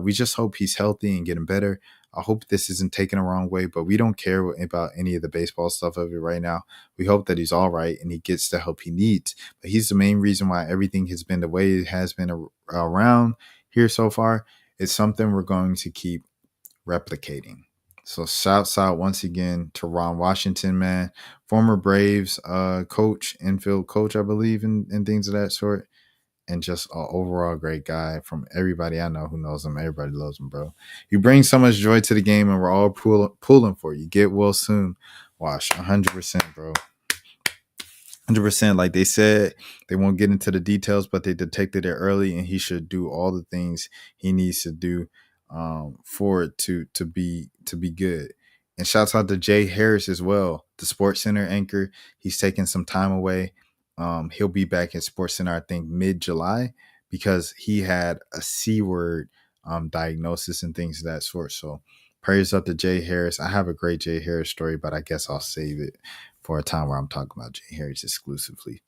We just hope he's healthy and getting better. I hope this isn't taken the wrong way, but we don't care about any of the baseball stuff of it right now. We hope that he's all right and he gets the help he needs. But he's the main reason why everything has been the way it has been around here so far. It's something we're going to keep replicating. So shouts out once again to Ron Washington, man, former Braves coach, infield coach, I believe, and things of that sort. And just an overall great guy from everybody I know who knows him. Everybody loves him, bro. You bring so much joy to the game, and we're all pulling for you. Get well soon, Wash. 100%, bro. 100%. Like they said, they won't get into the details, but they detected it early, and he should do all the things he needs to do for it to be good. And shouts out to Jay Harris as well, the Sports Center anchor. He's taking some time away. He'll be back at SportsCenter, I think, mid-July because he had a C-word diagnosis and things of that sort. So prayers up to Jay Harris. I have a great Jay Harris story, but I guess I'll save it for a time where I'm talking about Jay Harris exclusively.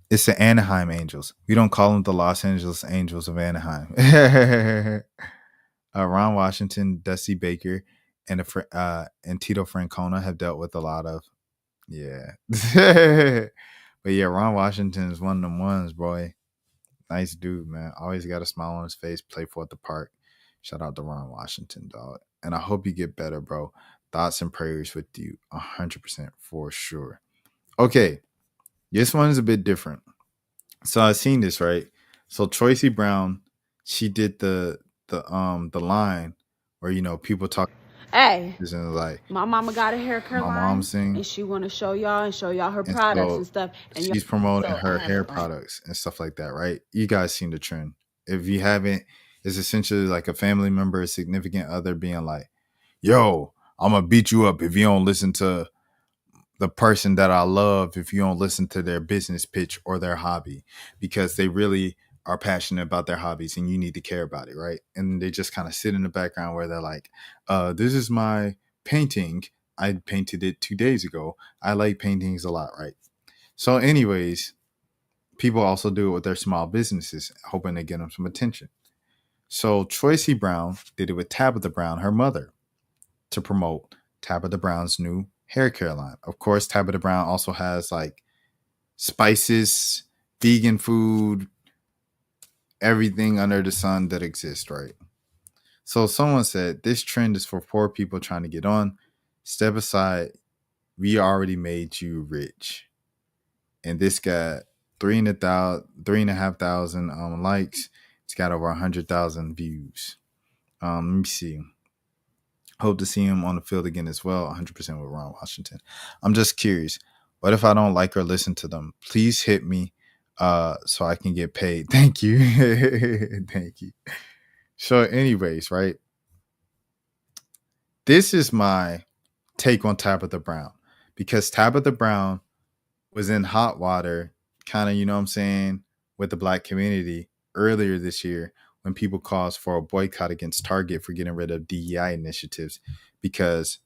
It's the Anaheim Angels. We don't call them the Los Angeles Angels of Anaheim. Ron Washington, Dusty Baker, and Tito Francona have dealt with a lot of but yeah, Ron Washington is one of them ones, boy. Nice dude, man. Always got a smile on his face, play for at the park. Shout out to Ron Washington, dog. And I hope you get better, bro. Thoughts and prayers with you 100% for sure. Okay, this one is a bit different. So I've seen this, right? So Tracy Brown, she did the line where people talk. Hey, like my mama got a hair care my line, mom sing, and she want to show y'all her products and stuff. And she's promoting her hair products and stuff like that, right? You guys seen the trend. If you haven't, it's essentially like a family member, a significant other being like, yo, I'm going to beat you up if you don't listen to the person that I love, if you don't listen to their business pitch or their hobby, because they really are passionate about their hobbies and you need to care about it, right? And they just kind of sit in the background where they're like, this is my painting. I painted it 2 days ago. I like paintings a lot, right? So anyways, people also do it with their small businesses, hoping to get them some attention. So Tracy Brown did it with Tabitha Brown, her mother, to promote Tabitha Brown's new hair care line. Of course, Tabitha Brown also has like spices, vegan food, everything under the sun that exists, right? So someone said, this trend is for poor people trying to get on. Step aside. We already made you rich. And this got 3,500 likes. It's got over 100,000 views. Let me see. Hope to see him on the field again as well. 100% with Ron Washington. I'm just curious. What if I don't like or listen to them? Please hit me so I can get paid. Thank you. Thank you. So anyways, right? This is my take on Tabitha Brown, because Tabitha Brown was in hot water, kind of, you know what I'm saying, with the black community earlier this year when people caused for a boycott against Target for getting rid of DEI initiatives, because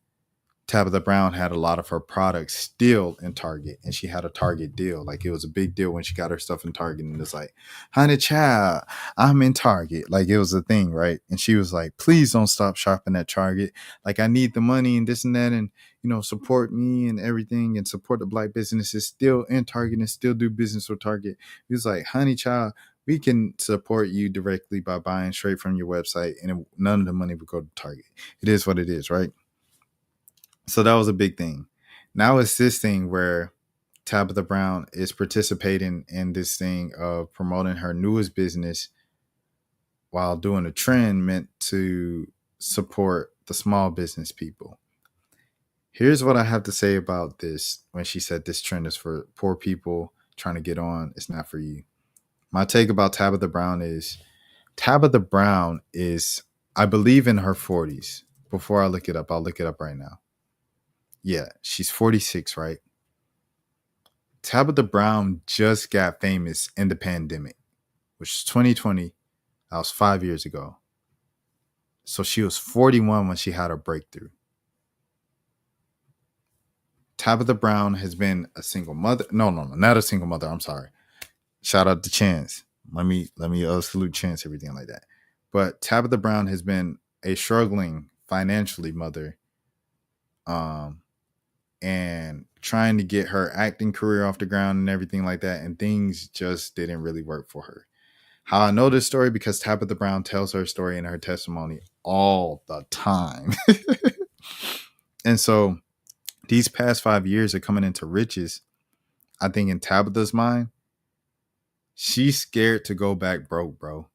Tabitha Brown had a lot of her products still in Target, and she had a Target deal. Like, it was a big deal when she got her stuff in Target, and it's like, honey child, I'm in Target. Like, it was a thing, right? And she was like, please don't stop shopping at Target. Like, I need the money and this and that, and, you know, support me and everything, and support the black businesses still in Target and still do business with Target. He was like, honey child, we can support you directly by buying straight from your website, and none of the money would go to Target. It is what it is, right? So that was a big thing. Now it's this thing where Tabitha Brown is participating in this thing of promoting her newest business while doing a trend meant to support the small business people. Here's what I have to say about this when she said this trend is for poor people trying to get on. It's not for you. My take about Tabitha Brown is, I believe, in her 40s. Before I look it up, I'll look it up right now. Yeah, she's 46, right? Tabitha Brown just got famous in the pandemic, which is 2020. That was 5 years ago. So she was 41 when she had her breakthrough. Tabitha Brown has been a single mother. No, not a single mother. I'm sorry. Shout out to Chance. Let me salute Chance, everything like that. But Tabitha Brown has been a struggling financially mother, and trying to get her acting career off the ground and everything like that, and things just didn't really work for her. How I know this story, because Tabitha Brown tells her story in her testimony all the time. And so these past 5 years of coming into riches, I think in Tabitha's mind, she's scared to go back broke, bro.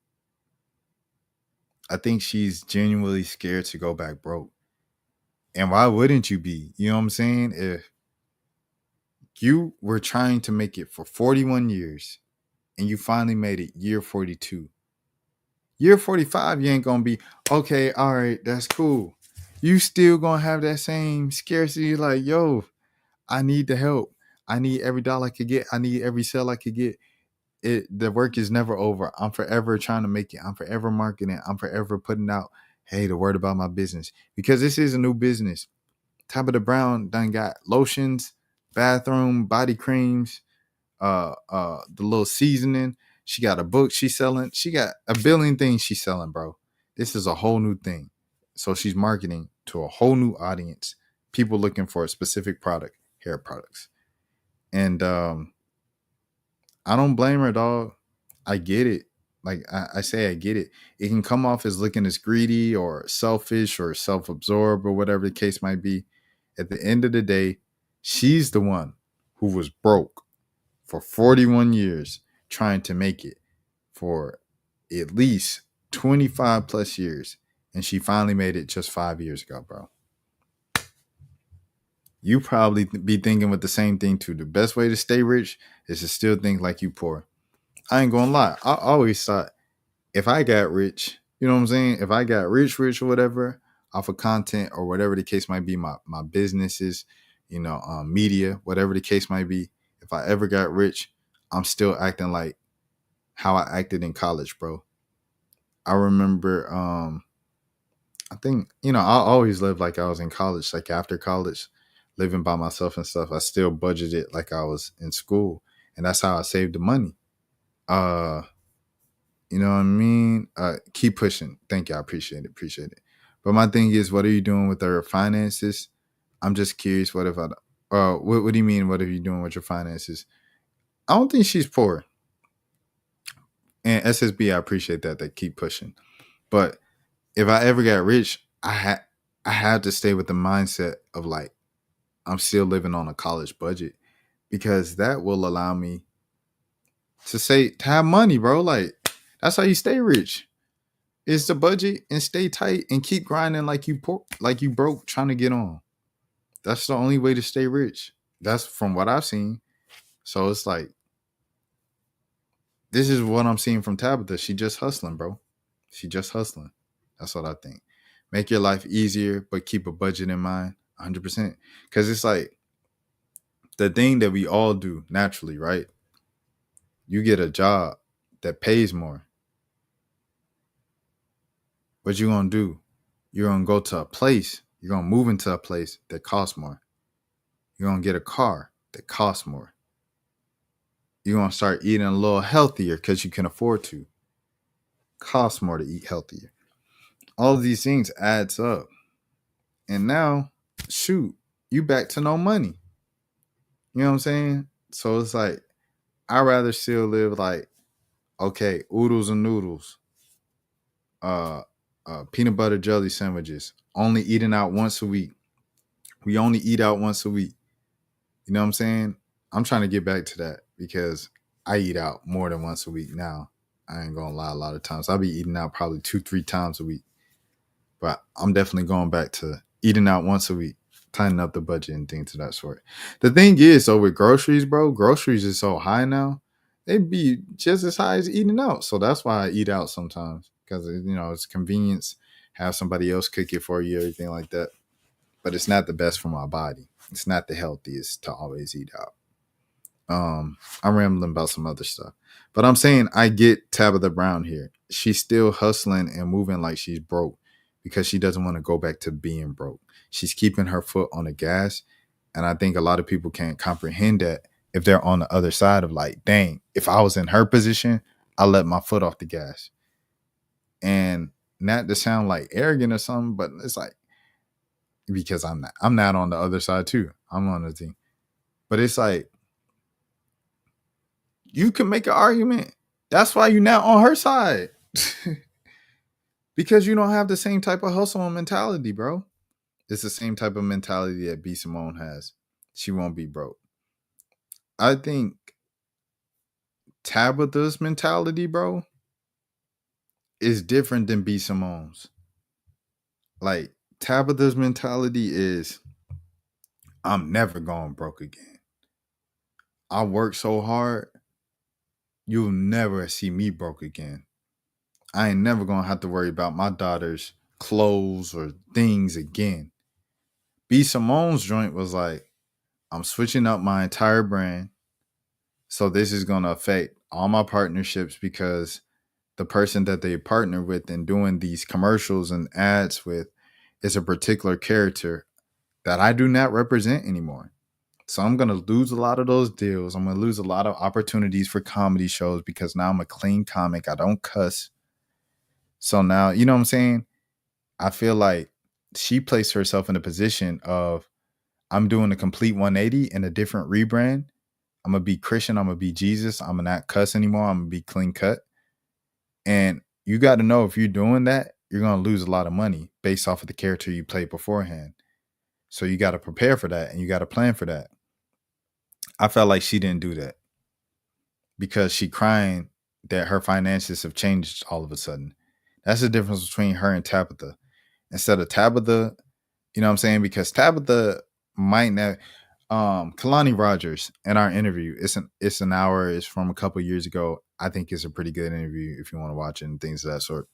I think she's genuinely scared to go back broke. And why wouldn't you be? You know what I'm saying? If you were trying to make it for 41 years and you finally made it year 42, year 45, you ain't going to be, okay, all right, that's cool. You still going to have that same scarcity, like, yo, I need the help. I need every dollar I could get. I need every sale I could get. The work is never over. I'm forever trying to make it. I'm forever marketing. I'm forever putting out, hey, the word about my business, because this is a new business. Tabitha Brown done got lotions, bathroom, body creams, the little seasoning. She got a book she's selling. She got a billion things she's selling, bro. This is a whole new thing. So she's marketing to a whole new audience, people looking for a specific product, hair products. And I don't blame her, dog. I get it. Like I say, I get it. It can come off as looking as greedy or selfish or self-absorbed or whatever the case might be. At the end of the day, she's the one who was broke for 41 years trying to make it for at least 25 plus years. And she finally made it just 5 years ago, bro. You probably be thinking with the same thing too. The best way to stay rich is to still think like you poor. I ain't gonna lie. I always thought if I got rich, you know what I'm saying? If I got rich or whatever off of content or whatever the case might be, my businesses, media, whatever the case might be, if I ever got rich, I'm still acting like how I acted in college, bro. I remember, I think, I always lived like I was in college, like after college, living by myself and stuff. I still budgeted like I was in school, and that's how I saved the money. You know what I mean? Keep pushing. Thank you. I appreciate it. But my thing is, what are you doing with your finances? I'm just curious. What do you mean? What are you doing with your finances? I don't think she's poor. And SSB, I appreciate that. They keep pushing. But if I ever got rich, I had to stay with the mindset of like, I'm still living on a college budget, because that will allow me to have money, bro. Like, that's how you stay rich. Is the budget and stay tight and keep grinding like you broke trying to get on. That's the only way to stay rich. That's from what I've seen. So it's like, this is what I'm seeing from Tabitha. She just hustling, bro. She just hustling. That's what I think. Make your life easier, but keep a budget in mind 100%. Because it's like the thing that we all do naturally, right? You get a job that pays more. What you going to do? You're going to go to a place. You're going to move into a place that costs more. You're going to get a car that costs more. You're going to start eating a little healthier because you can afford to. Costs more to eat healthier. All of these things adds up. And now, shoot, you back to no money. You know what I'm saying? So it's like, I'd rather still live like, okay, oodles and noodles, peanut butter jelly sandwiches, only eating out once a week. We only eat out once a week. You know what I'm saying? I'm trying to get back to that because I eat out more than once a week now. I ain't gonna lie, a lot of times. I'll be eating out probably 2-3 times a week. But I'm definitely going back to eating out once a week, tightening up the budget and things of that sort. The thing is, so with groceries, bro, groceries is so high now. They be just as high as eating out. So that's why I eat out sometimes because, you know, it's convenience. Have somebody else cook it for you, everything like that. But it's not the best for my body. It's not the healthiest to always eat out. I'm rambling about some other stuff. But I'm saying I get Tabitha Brown here. She's still hustling and moving like she's broke because she doesn't want to go back to being broke. She's keeping her foot on the gas. And I think a lot of people can't comprehend that if they're on the other side of like, dang, if I was in her position, I let my foot off the gas. And not to sound like arrogant or something, but it's like, because I'm not on the other side too. I'm on the team. But it's like, you can make an argument. That's why you're not on her side. Because you don't have the same type of hustle and mentality, bro. It's the same type of mentality that B. Simone has. She won't be broke. I think Tabitha's mentality, bro, is different than B. Simone's. Like, Tabitha's mentality is, I'm never going broke again. I work so hard, you'll never see me broke again. I ain't never gonna have to worry about my daughter's clothes or things again. B. Simone's joint was like, I'm switching up my entire brand. So this is gonna affect all my partnerships because the person that they partner with and doing these commercials and ads with is a particular character that I do not represent anymore. So I'm going to lose a lot of those deals. I'm going to lose a lot of opportunities for comedy shows because now I'm a clean comic. I don't cuss. So now, you know what I'm saying? I feel like she placed herself in a position of, I'm doing a complete 180 and a different rebrand. I'm going to be Christian. I'm going to be Jesus. I'm going to not cuss anymore. I'm going to be clean cut. And you got to know if you're doing that, you're going to lose a lot of money based off of the character you played beforehand. So you got to prepare for that and you got to plan for that. I felt like she didn't do that because she crying that her finances have changed all of a sudden. That's the difference between her and Tabitha. Instead of Tabitha, you know what I'm saying? Because Tabitha might not. Kalani Rogers in our interview, it's an hour. It's from a couple years ago. I think it's a pretty good interview if you want to watch it and things of that sort.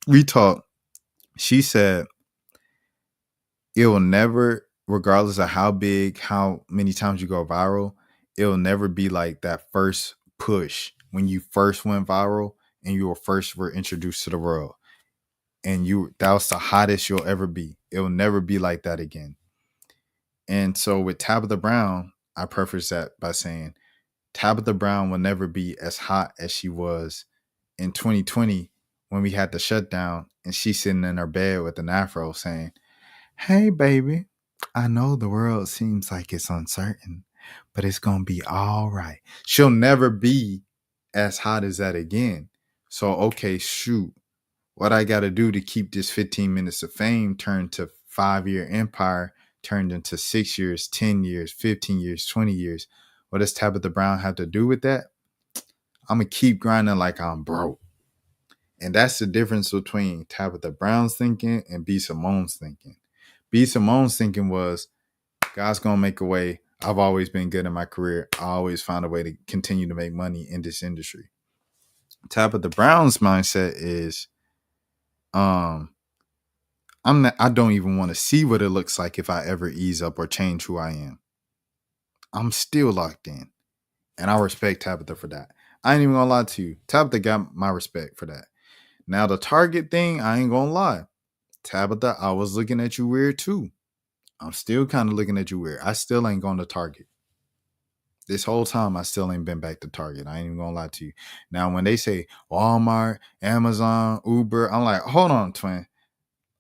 We talked. She said it will never, regardless of how big, how many times you go viral, it will never be like that first push when you first went viral and you were introduced to the world. And that was the hottest you'll ever be. It will never be like that again. And so with Tabitha Brown, I preface that by saying Tabitha Brown will never be as hot as she was in 2020 when we had the shutdown and she's sitting in her bed with an afro saying, hey, baby, I know the world seems like it's uncertain, but it's going to be all right. She'll never be as hot as that again. So, okay, shoot. What I got to do to keep this 15 minutes of fame turned to 5-year empire, turned into 6 years, 10 years, 15 years, 20 years. What does Tabitha Brown have to do with that? I'm going to keep grinding like I'm broke. And that's the difference between Tabitha Brown's thinking and B. Simone's thinking. B. Simone's thinking was, God's going to make a way. I've always been good in my career. I always found a way to continue to make money in this industry. Tabitha Brown's mindset is, I don't even want to see what it looks like if I ever ease up or change who I am. I'm still locked in. And I respect Tabitha for that. I ain't even gonna lie to you. Tabitha got my respect for that. Now the Target thing, I ain't gonna lie. Tabitha, I was looking at you weird too. I'm still kind of looking at you weird. I still ain't going to Target. This whole time, I still ain't been back to Target. I ain't even gonna lie to you. Now, when they say Walmart, Amazon, Uber, I'm like, hold on, twin.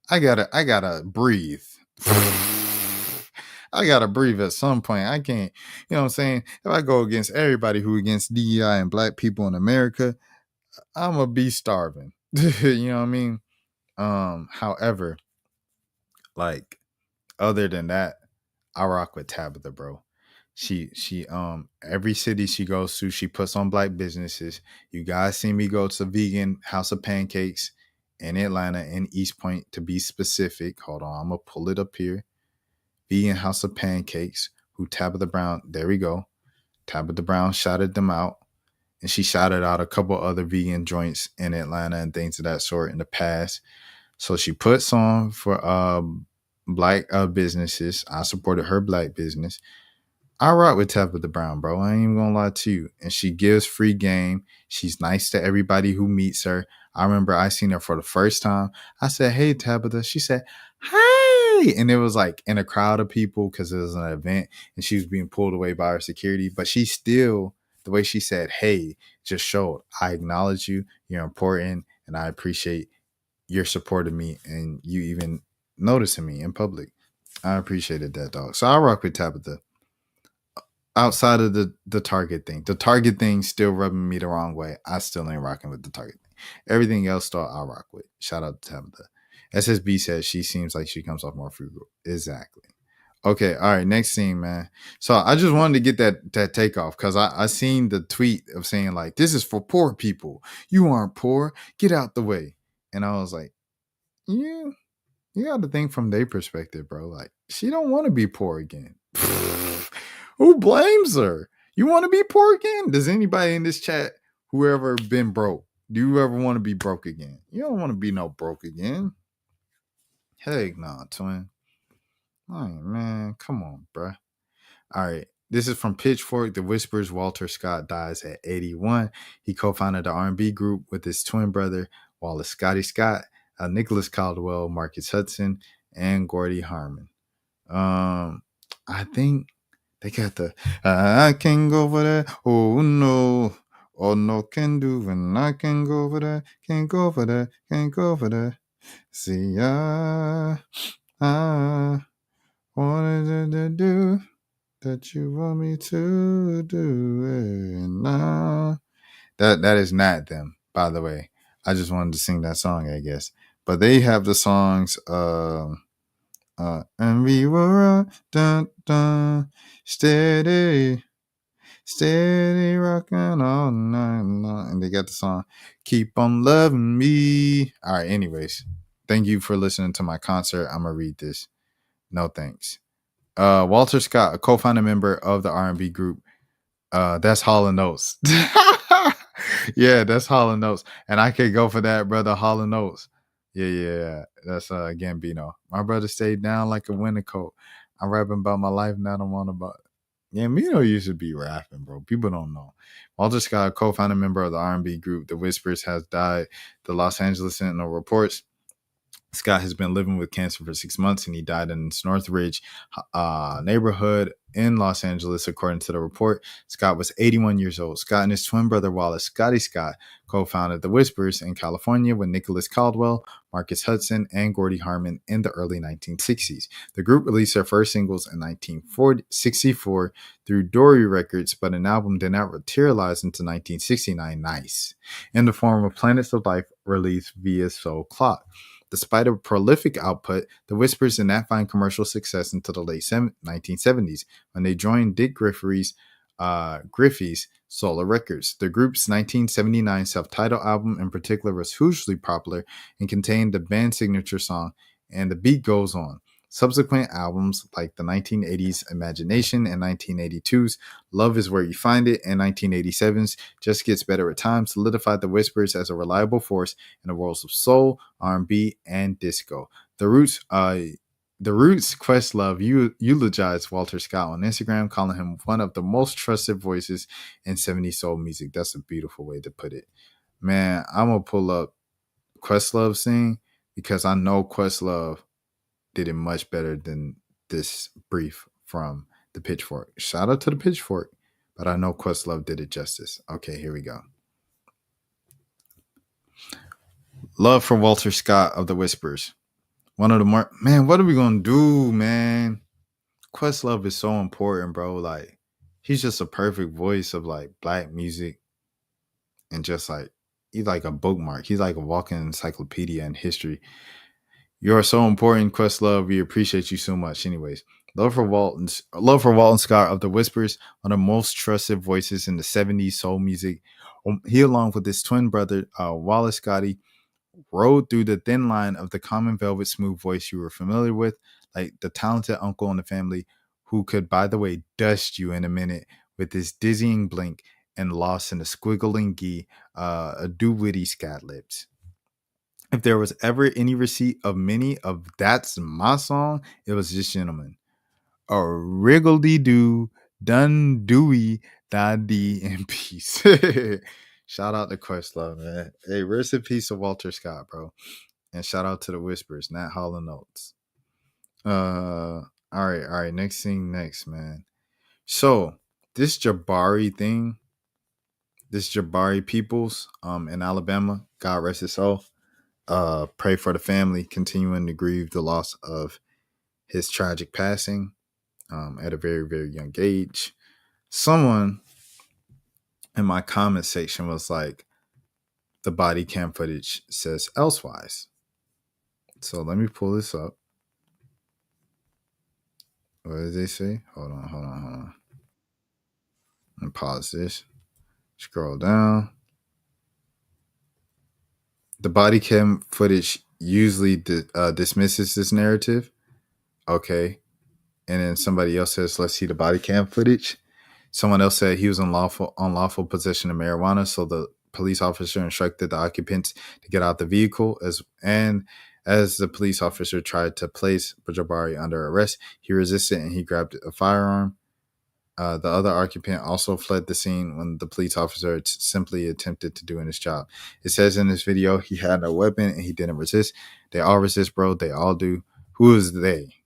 I gotta breathe. I gotta breathe at some point. I can't, you know what I'm saying? If I go against everybody who against DEI and black people in America, I'm gonna be starving. You know what I mean? However, like, other than that, I rock with Tabitha, bro. She every city she goes to, she puts on black businesses. You guys see me go to Vegan House of Pancakes in Atlanta, in East Point to be specific. Hold on, I'm gonna pull it up here. Vegan House of Pancakes, who Tabitha Brown, there we go. Tabitha Brown shouted them out. And she shouted out a couple other vegan joints in Atlanta and things of that sort in the past. So she puts on for black businesses. I supported her black business. I rock with Tabitha Brown, bro. I ain't even gonna lie to you. And she gives free game. She's nice to everybody who meets her. I remember I seen her for the first time. I said, "Hey, Tabitha." She said, "Hey." And it was like in a crowd of people because it was an event and she was being pulled away by her security. But she still, the way she said, "Hey," just showed, I acknowledge you. You're important. And I appreciate your support of me and you even noticing me in public. I appreciated that, dog. So I rock with Tabitha. Outside of the Target thing. The Target thing still rubbing me the wrong way. I still ain't rocking with the Target thing. Everything else, though, I rock with. Shout out to Tabitha. SSB says she seems like she comes off more frugal. Exactly. Okay, all right, next scene, man. So I just wanted to get that takeoff because I seen the tweet of saying, like, this is for poor people. You aren't poor. Get out the way. And I was like, yeah, you got to think from their perspective, bro. Like, she don't want to be poor again. Who blames her? You want to be poor again? Does anybody in this chat who ever been broke? Do you ever want to be broke again? You don't want to be no broke again. Heck nah, twin. All right, man. Come on, bruh. All right. This is from Pitchfork. The Whispers. Walter Scott dies at 81. He co-founded the R&B group with his twin brother, Wallace Scotty Scott, Nicholas Caldwell, Marcus Hudson, and Gordy Harmon. I think they got the I can go for that. Oh no. Oh no, can do and I can go for that. Can't go for that. Can't go for that. See, I wanted to do that you want me to do it. And that is not them, by the way. I just wanted to sing that song, I guess. But they have the songs and we were dun dun steady rocking all night long. And they got the song Keep on Loving Me. All right, anyways, thank you for listening to my concert. I'm gonna read this. No thanks. Walter Scott, a co-founder member of the R&B group. That's Hall & Oates. Yeah, that's Hall & Oates. And I could go for that, brother. Hall & Oates. Yeah. That's Gambino. My brother stayed down like a winter coat. I'm rapping about my life and I don't want about it. Gambino used to be rapping, bro. People don't know. Walter Scott, co-founder member of the R&B group The Whispers, has died. The Los Angeles Sentinel reports Scott has been living with cancer for 6 months, and he died in his Northridge neighborhood in Los Angeles, according to the report. Scott was 81 years old. Scott and his twin brother, Wallace Scotty Scott, co-founded The Whispers in California with Nicholas Caldwell, Marcus Hudson, and Gordy Harmon in the early 1960s. The group released their first singles in 1964 through Dory Records, but an album did not materialize until 1969, nice, in the form of Planets of Life, released via Soul Clock. Despite a prolific output, The Whispers did not find commercial success until the late 1970s when they joined Dick Griffey's Solar Records. The group's 1979 self-titled album in particular was hugely popular and contained the band's signature song, And the Beat Goes On. Subsequent albums like the 1980s Imagination and 1982's Love Is Where You Find It and 1987's Just Gets Better at Times solidified the Whispers as a reliable force in the worlds of soul, R&B, and disco. The Roots Questlove eulogized Walter Scott on Instagram, calling him one of the most trusted voices in 70s soul music. That's a beautiful way to put it. Man, I'm going to pull up Questlove's thing because I know Questlove did it much better than this brief from the Pitchfork. Shout out to the Pitchfork, but I know Questlove did it justice. Okay, here we go. Love for Walter Scott of the Whispers. One of the more, man, what are we gonna do, man? Questlove is so important, bro. Like, he's just a perfect voice of like black music, and just like he's like a bookmark. He's like a walking encyclopedia in history. You are so important, Questlove. We appreciate you so much. Anyways, love for Walton Scott of the Whispers, one of the most trusted voices in the 70s soul music. He, along with his twin brother, Wallace Scotty, rode through the thin line of the common velvet smooth voice you were familiar with, like the talented uncle in the family who could, by the way, dust you in a minute with his dizzying blink and lost in the squiggling gee, a do-witty scat lips. If there was ever any receipt of many of That's My Song, it was this gentleman. A wriggledy-doo, done dooey, da dee in peace. Shout out to Questlove, man. Hey, rest in peace of Walter Scott, bro. And shout out to the Whispers, Nat Hall Notes. All right. Next thing, man. So this Jabari thing, this Jabari Peoples, in Alabama, God rest his soul. Pray for the family, continuing to grieve the loss of his tragic passing at a very, very young age. Someone in my comment section was like, the body cam footage says elsewise. So let me pull this up. What did they say? Hold on. And pause this. Scroll down. The body cam footage usually dismisses this narrative. Okay. And then somebody else says, let's see the body cam footage. Someone else said he was unlawful possession of marijuana, so the police officer instructed the occupants to get out the vehicle. As the police officer tried to place Jabari under arrest, he resisted and he grabbed a firearm. The other occupant also fled the scene when the police officer simply attempted to do his job. It says in this video he had no weapon and he didn't resist. They all resist, bro. They all do. Who is they?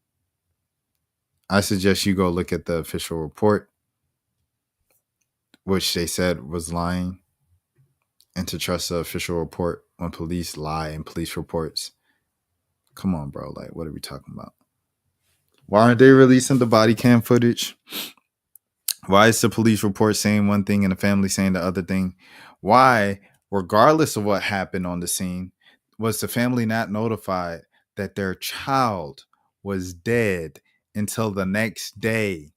I suggest you go look at the official report, which they said was lying, and to trust the official report when police lie in police reports. Come on, bro. Like, what are we talking about? Why aren't they releasing the body cam footage? Why is the police report saying one thing and the family saying the other thing? Why, regardless of what happened on the scene, was the family not notified that their child was dead until the next day?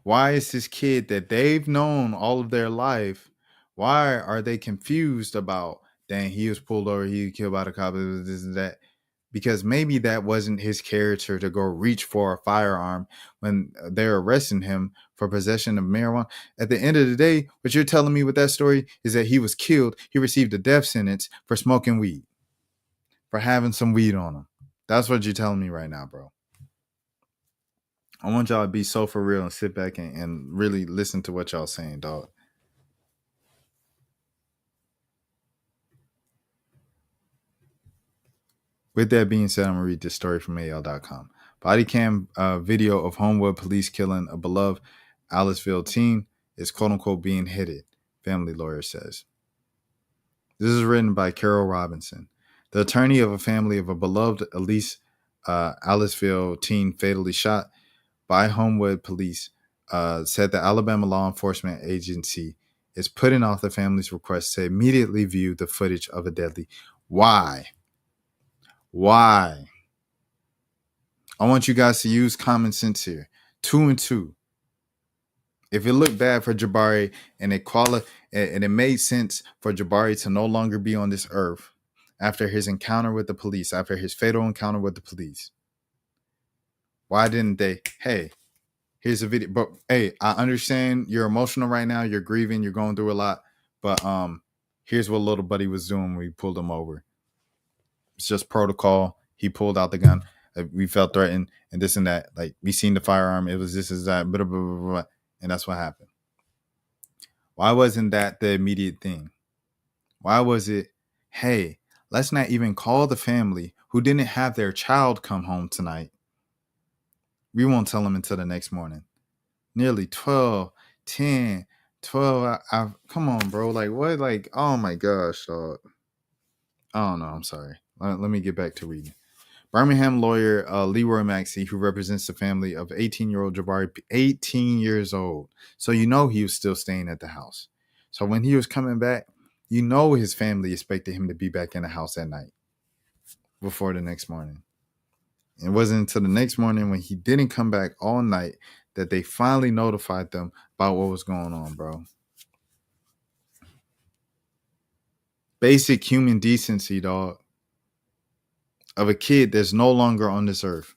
Why is this kid that they've known all of their life, why are they confused about, dang, he was pulled over, he was killed by the cop, this and that? Because maybe that wasn't his character to go reach for a firearm when they're arresting him for possession of marijuana. At the end of the day, what you're telling me with that story is that he was killed. He received a death sentence for smoking weed, for having some weed on him. That's what you're telling me right now, bro. I want y'all to be so for real and sit back and really listen to what y'all saying, dog. With that being said, I'm going to read this story from AL.com. Body cam video of Homewood police killing a beloved Aliceville teen is quote-unquote being hidden, family lawyer says. This is written by Carol Robinson, the attorney of a family of a beloved Aliceville teen fatally shot by Homewood police, said the Alabama law enforcement agency is putting off the family's request to immediately view the footage of a deadly. Why? I want you guys to use common sense here. 2 and 2. If it looked bad for Jabari and it made sense for Jabari to no longer be on this earth, after his encounter with the police, after his fatal encounter with the police? Why didn't they? Hey, here's a video. But hey, I understand you're emotional right now. You're grieving. You're going through a lot. But here's what little buddy was doing when we pulled him over. It's just protocol. He pulled out the gun. We felt threatened and this and that. Like, we seen the firearm. It was this, is that, blah, blah, blah, blah, and that's what happened. Why wasn't that the immediate thing? Why was it, hey, let's not even call the family who didn't have their child come home tonight. We won't tell them until the next morning. Nearly 12, 10, 12. Come on, bro. Like, what? Like, oh my gosh, dog. I don't know. I'm sorry. Let me get back to reading. Birmingham lawyer Leroy Maxey, who represents the family of 18-year-old Jabari, 18 years old. So you know he was still staying at the house. So when he was coming back, you know his family expected him to be back in the house at night before the next morning. It wasn't until the next morning when he didn't come back all night that they finally notified them about what was going on, bro. Basic human decency, dog. Of a kid that's no longer on this earth.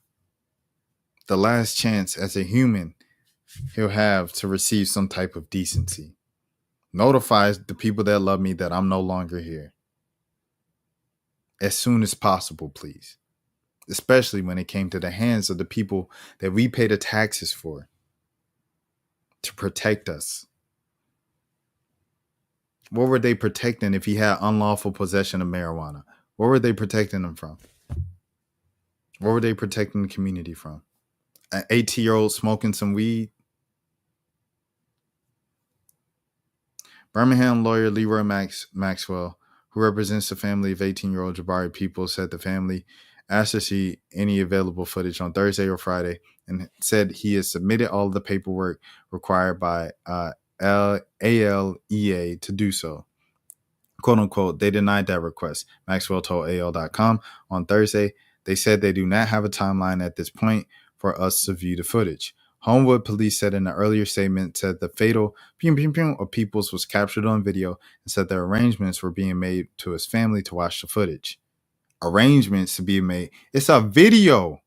The last chance as a human he'll have to receive some type of decency. Notifies the people that love me that I'm no longer here. As soon as possible, please. Especially when it came to the hands of the people that we pay the taxes for to protect us. What were they protecting if he had unlawful possession of marijuana? What were they protecting him from? What were they protecting the community from? An 18-year-old smoking some weed? Birmingham lawyer Leroy Maxwell, who represents the family of 18-year-old Jabari People, said the family asked to see any available footage on Thursday or Friday and said he has submitted all of the paperwork required by ALEA to do so. Quote unquote, they denied that request. Maxwell told AL.com on Thursday. They said they do not have a timeline at this point for us to view the footage. Homewood police said in an earlier statement said the fatal pew pew pew of Peoples was captured on video and said the arrangements were being made to his family to watch the footage. Arrangements to be made. It's a video.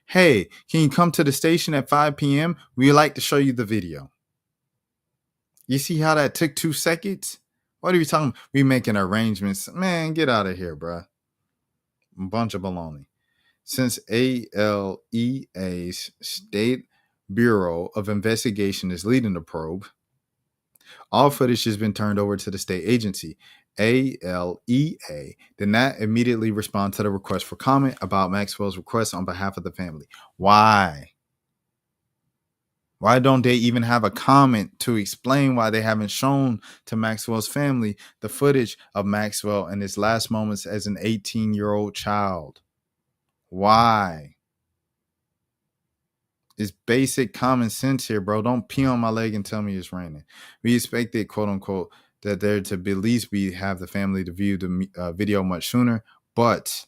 Hey, can you come to the station at 5 p.m.? We'd like to show you the video. You see how that took 2 seconds? What are you talking about? We making arrangements. Man, get out of here, bruh. Bunch of baloney. Since ALEA's State Bureau of Investigation is leading the probe, all footage has been turned over to the state agency. ALEA did not immediately respond to the request for comment about Maxwell's request on behalf of the family. Why? Why don't they even have a comment to explain why they haven't shown to Maxwell's family the footage of Maxwell and his last moments as an 18-year-old child? Why? It's basic common sense here, bro. Don't pee on my leg and tell me it's raining. We expected, quote unquote, that there to be at least we have the family to view the video much sooner, but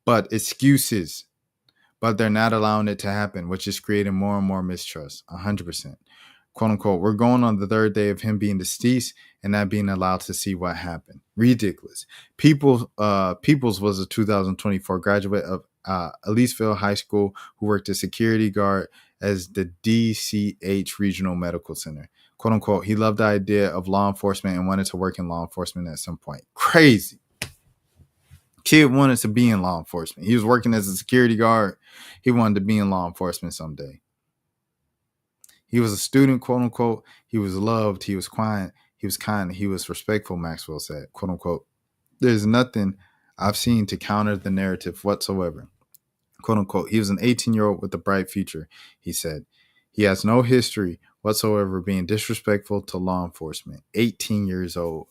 excuses. But they're not allowing it to happen, which is creating more and more mistrust. 100%. Quote unquote, we're going on the third day of him being deceased and not being allowed to see what happened. Ridiculous. Peoples was a 2024 graduate of Eliceville High School who worked as security guard as the DCH Regional Medical Center. Quote unquote, he loved the idea of law enforcement and wanted to work in law enforcement at some point. Crazy. Kid wanted to be in law enforcement. He was working as a security guard. He wanted to be in law enforcement someday. He was a student, quote unquote. He was loved. He was quiet. He was kind. He was respectful, Maxwell said, quote unquote. There's nothing I've seen to counter the narrative whatsoever. Quote unquote. He was an 18-year-old with a bright future, he said. He has no history whatsoever being disrespectful to law enforcement. 18 years old.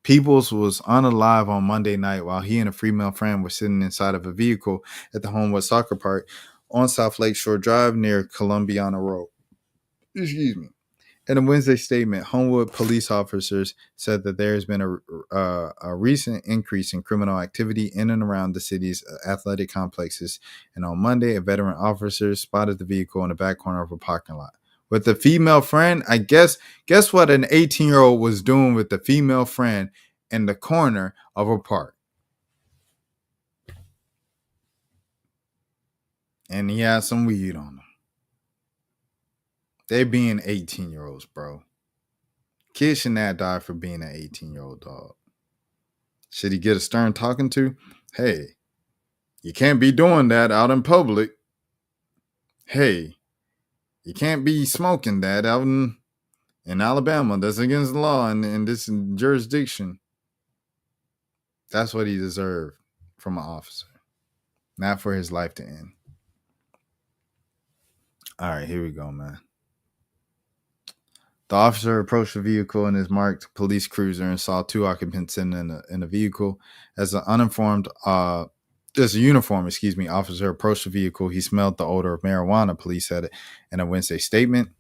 Peoples was unalive on Monday night while he and a female friend were sitting inside of a vehicle at the Homewood Soccer Park on South Lakeshore Drive near Columbiana Road. Excuse me. In a Wednesday statement, Homewood police officers said that there has been a recent increase in criminal activity in and around the city's athletic complexes. And on Monday, a veteran officer spotted the vehicle in the back corner of a parking lot. With the female friend, I guess what an 18-year-old was doing with the female friend in the corner of a park. And he had some weed on him. They being 18-year-olds, bro. Kids should not die for being an 18-year-old dog. Should he get a stern talking to? Hey, you can't be doing that out in public. Hey, you can't be smoking that out in Alabama. That's against the law in this jurisdiction. That's what he deserved from an officer. Not for his life to end. All right, here we go, man. The officer approached the vehicle in his marked police cruiser and saw two occupants in the vehicle. As a uniformed officer approached the vehicle, he smelled the odor of marijuana, police said in a Wednesday statement.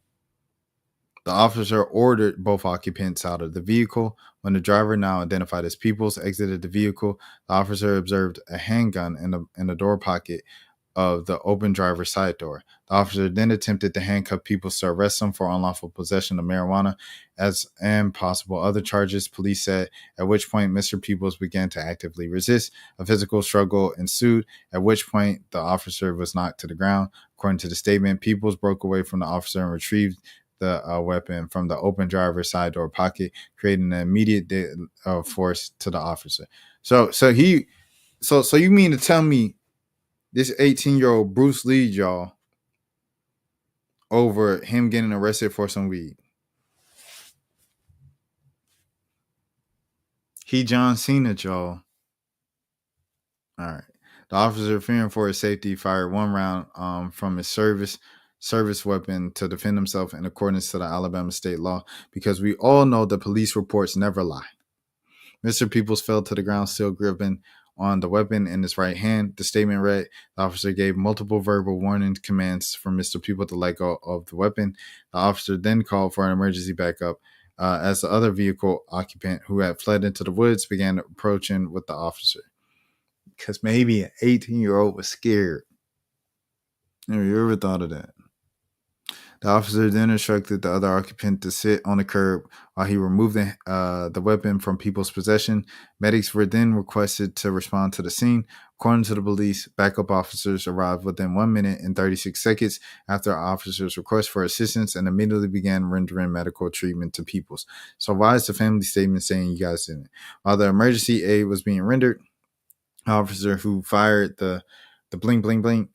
The officer ordered both occupants out of the vehicle. When the driver, now identified as Peoples, exited the vehicle, the officer observed a handgun in the door pocket of the open driver's side door. The officer then attempted to handcuff Peoples to arrest him for unlawful possession of marijuana and possible other charges, police said, at which point Mr. Peoples began to actively resist. A physical struggle ensued, at which point the officer was knocked to the ground. According to the statement, Peoples broke away from the officer and retrieved the weapon from the open driver's side door pocket, creating an immediate force to the officer. So you mean to tell me this 18-year-old Bruce Lee, y'all, over him getting arrested for some weed? He John Cena, y'all. All right. The officer, fearing for his safety, fired one round from his service weapon to defend himself in accordance to the Alabama state law, because we all know that police reports never lie. Mr. Peoples fell to the ground, still gripping on the weapon in his right hand. The statement read, the officer gave multiple verbal warning commands for Mr. Peoples to let go of the weapon. The officer then called for an emergency backup as the other vehicle occupant, who had fled into the woods, began approaching with the officer. Because maybe an 18-year-old was scared. Have you ever thought of that? The officer then instructed the other occupant to sit on the curb while he removed the weapon from People's possession. Medics were then requested to respond to the scene. According to the police, backup officers arrived within 1 minute and 36 seconds after officers' request for assistance and immediately began rendering medical treatment to Peoples. So why is the family statement saying you guys didn't? While the emergency aid was being rendered, the officer who fired the bling bling bling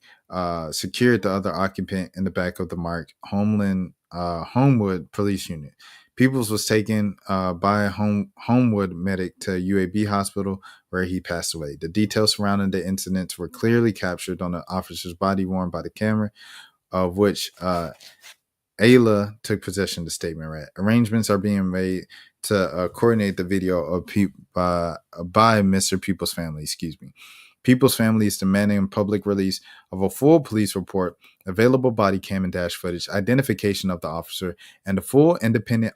secured the other occupant in the back of the marked Homewood police unit. Peoples was taken by a Homewood medic to UAB hospital, where he passed away. The details surrounding the incidents were clearly captured on the officer's body worn by the camera, of which Ayla took possession. The statement read, arrangements are being made to coordinate the video of by Mr. Peoples' family. People's family is demanding public release of a full police report, available body cam and dash footage, identification of the officer, and a full independent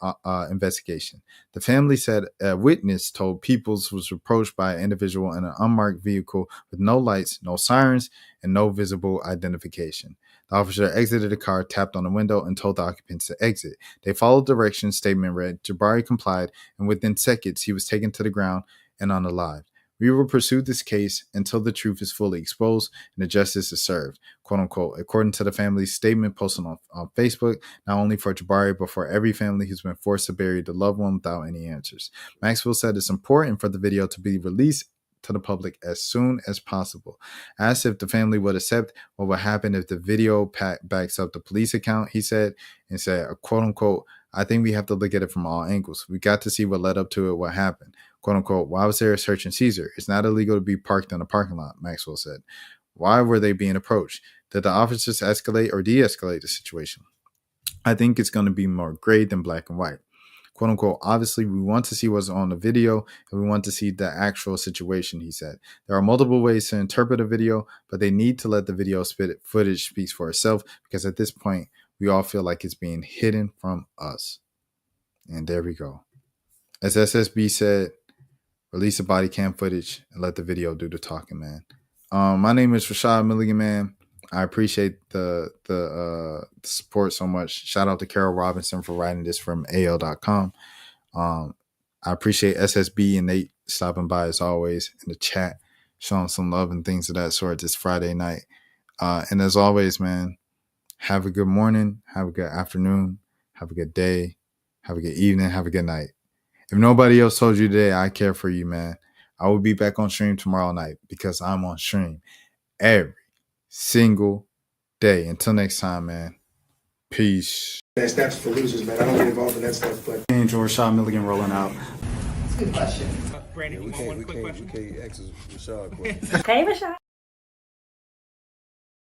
investigation. The family said a witness told Peoples was approached by an individual in an unmarked vehicle with no lights, no sirens, and no visible identification. The officer exited the car, tapped on the window, and told the occupants to exit. They followed directions. Statement read, Jabari complied, and within seconds he was taken to the ground and unalived. We will pursue this case until the truth is fully exposed and the justice is served, quote unquote, according to the family's statement posted on Facebook, not only for Jabari, but for every family who's been forced to bury the loved one without any answers. Maxwell said it's important for the video to be released to the public as soon as possible. Asked if the family would accept what would happen if the video backs up the police account, he said, and said, quote unquote, I think we have to look at it from all angles. We got to see what led up to it, what happened. Quote unquote, why was there a search and seizure? It's not illegal to be parked in a parking lot, Maxwell said. Why were they being approached? Did the officers escalate or de-escalate the situation? I think it's going to be more gray than black and white. Quote unquote, obviously we want to see what's on the video and we want to see the actual situation, he said. There are multiple ways to interpret a video, but they need to let the video footage speak for itself, because at this point, we all feel like it's being hidden from us. And there we go. As SSB said, release the body cam footage and let the video do the talking, man. My name is Rashad Milligan, man. I appreciate the support so much. Shout out to Carol Robinson for writing this from AL.com. I appreciate SSB and Nate stopping by as always in the chat, showing some love and things of that sort this Friday night. And as always, man, have a good morning, have a good afternoon, have a good day, have a good evening, have a good night. If nobody else told you today, I care for you, man. I will be back on stream tomorrow night because I'm on stream every single day. Until next time, man. Peace. That snaps for losers, man. I don't get involved in that stuff, but. Angel Rashad Milligan rolling out. We can't ask Rashad a question. Hey, Rashad.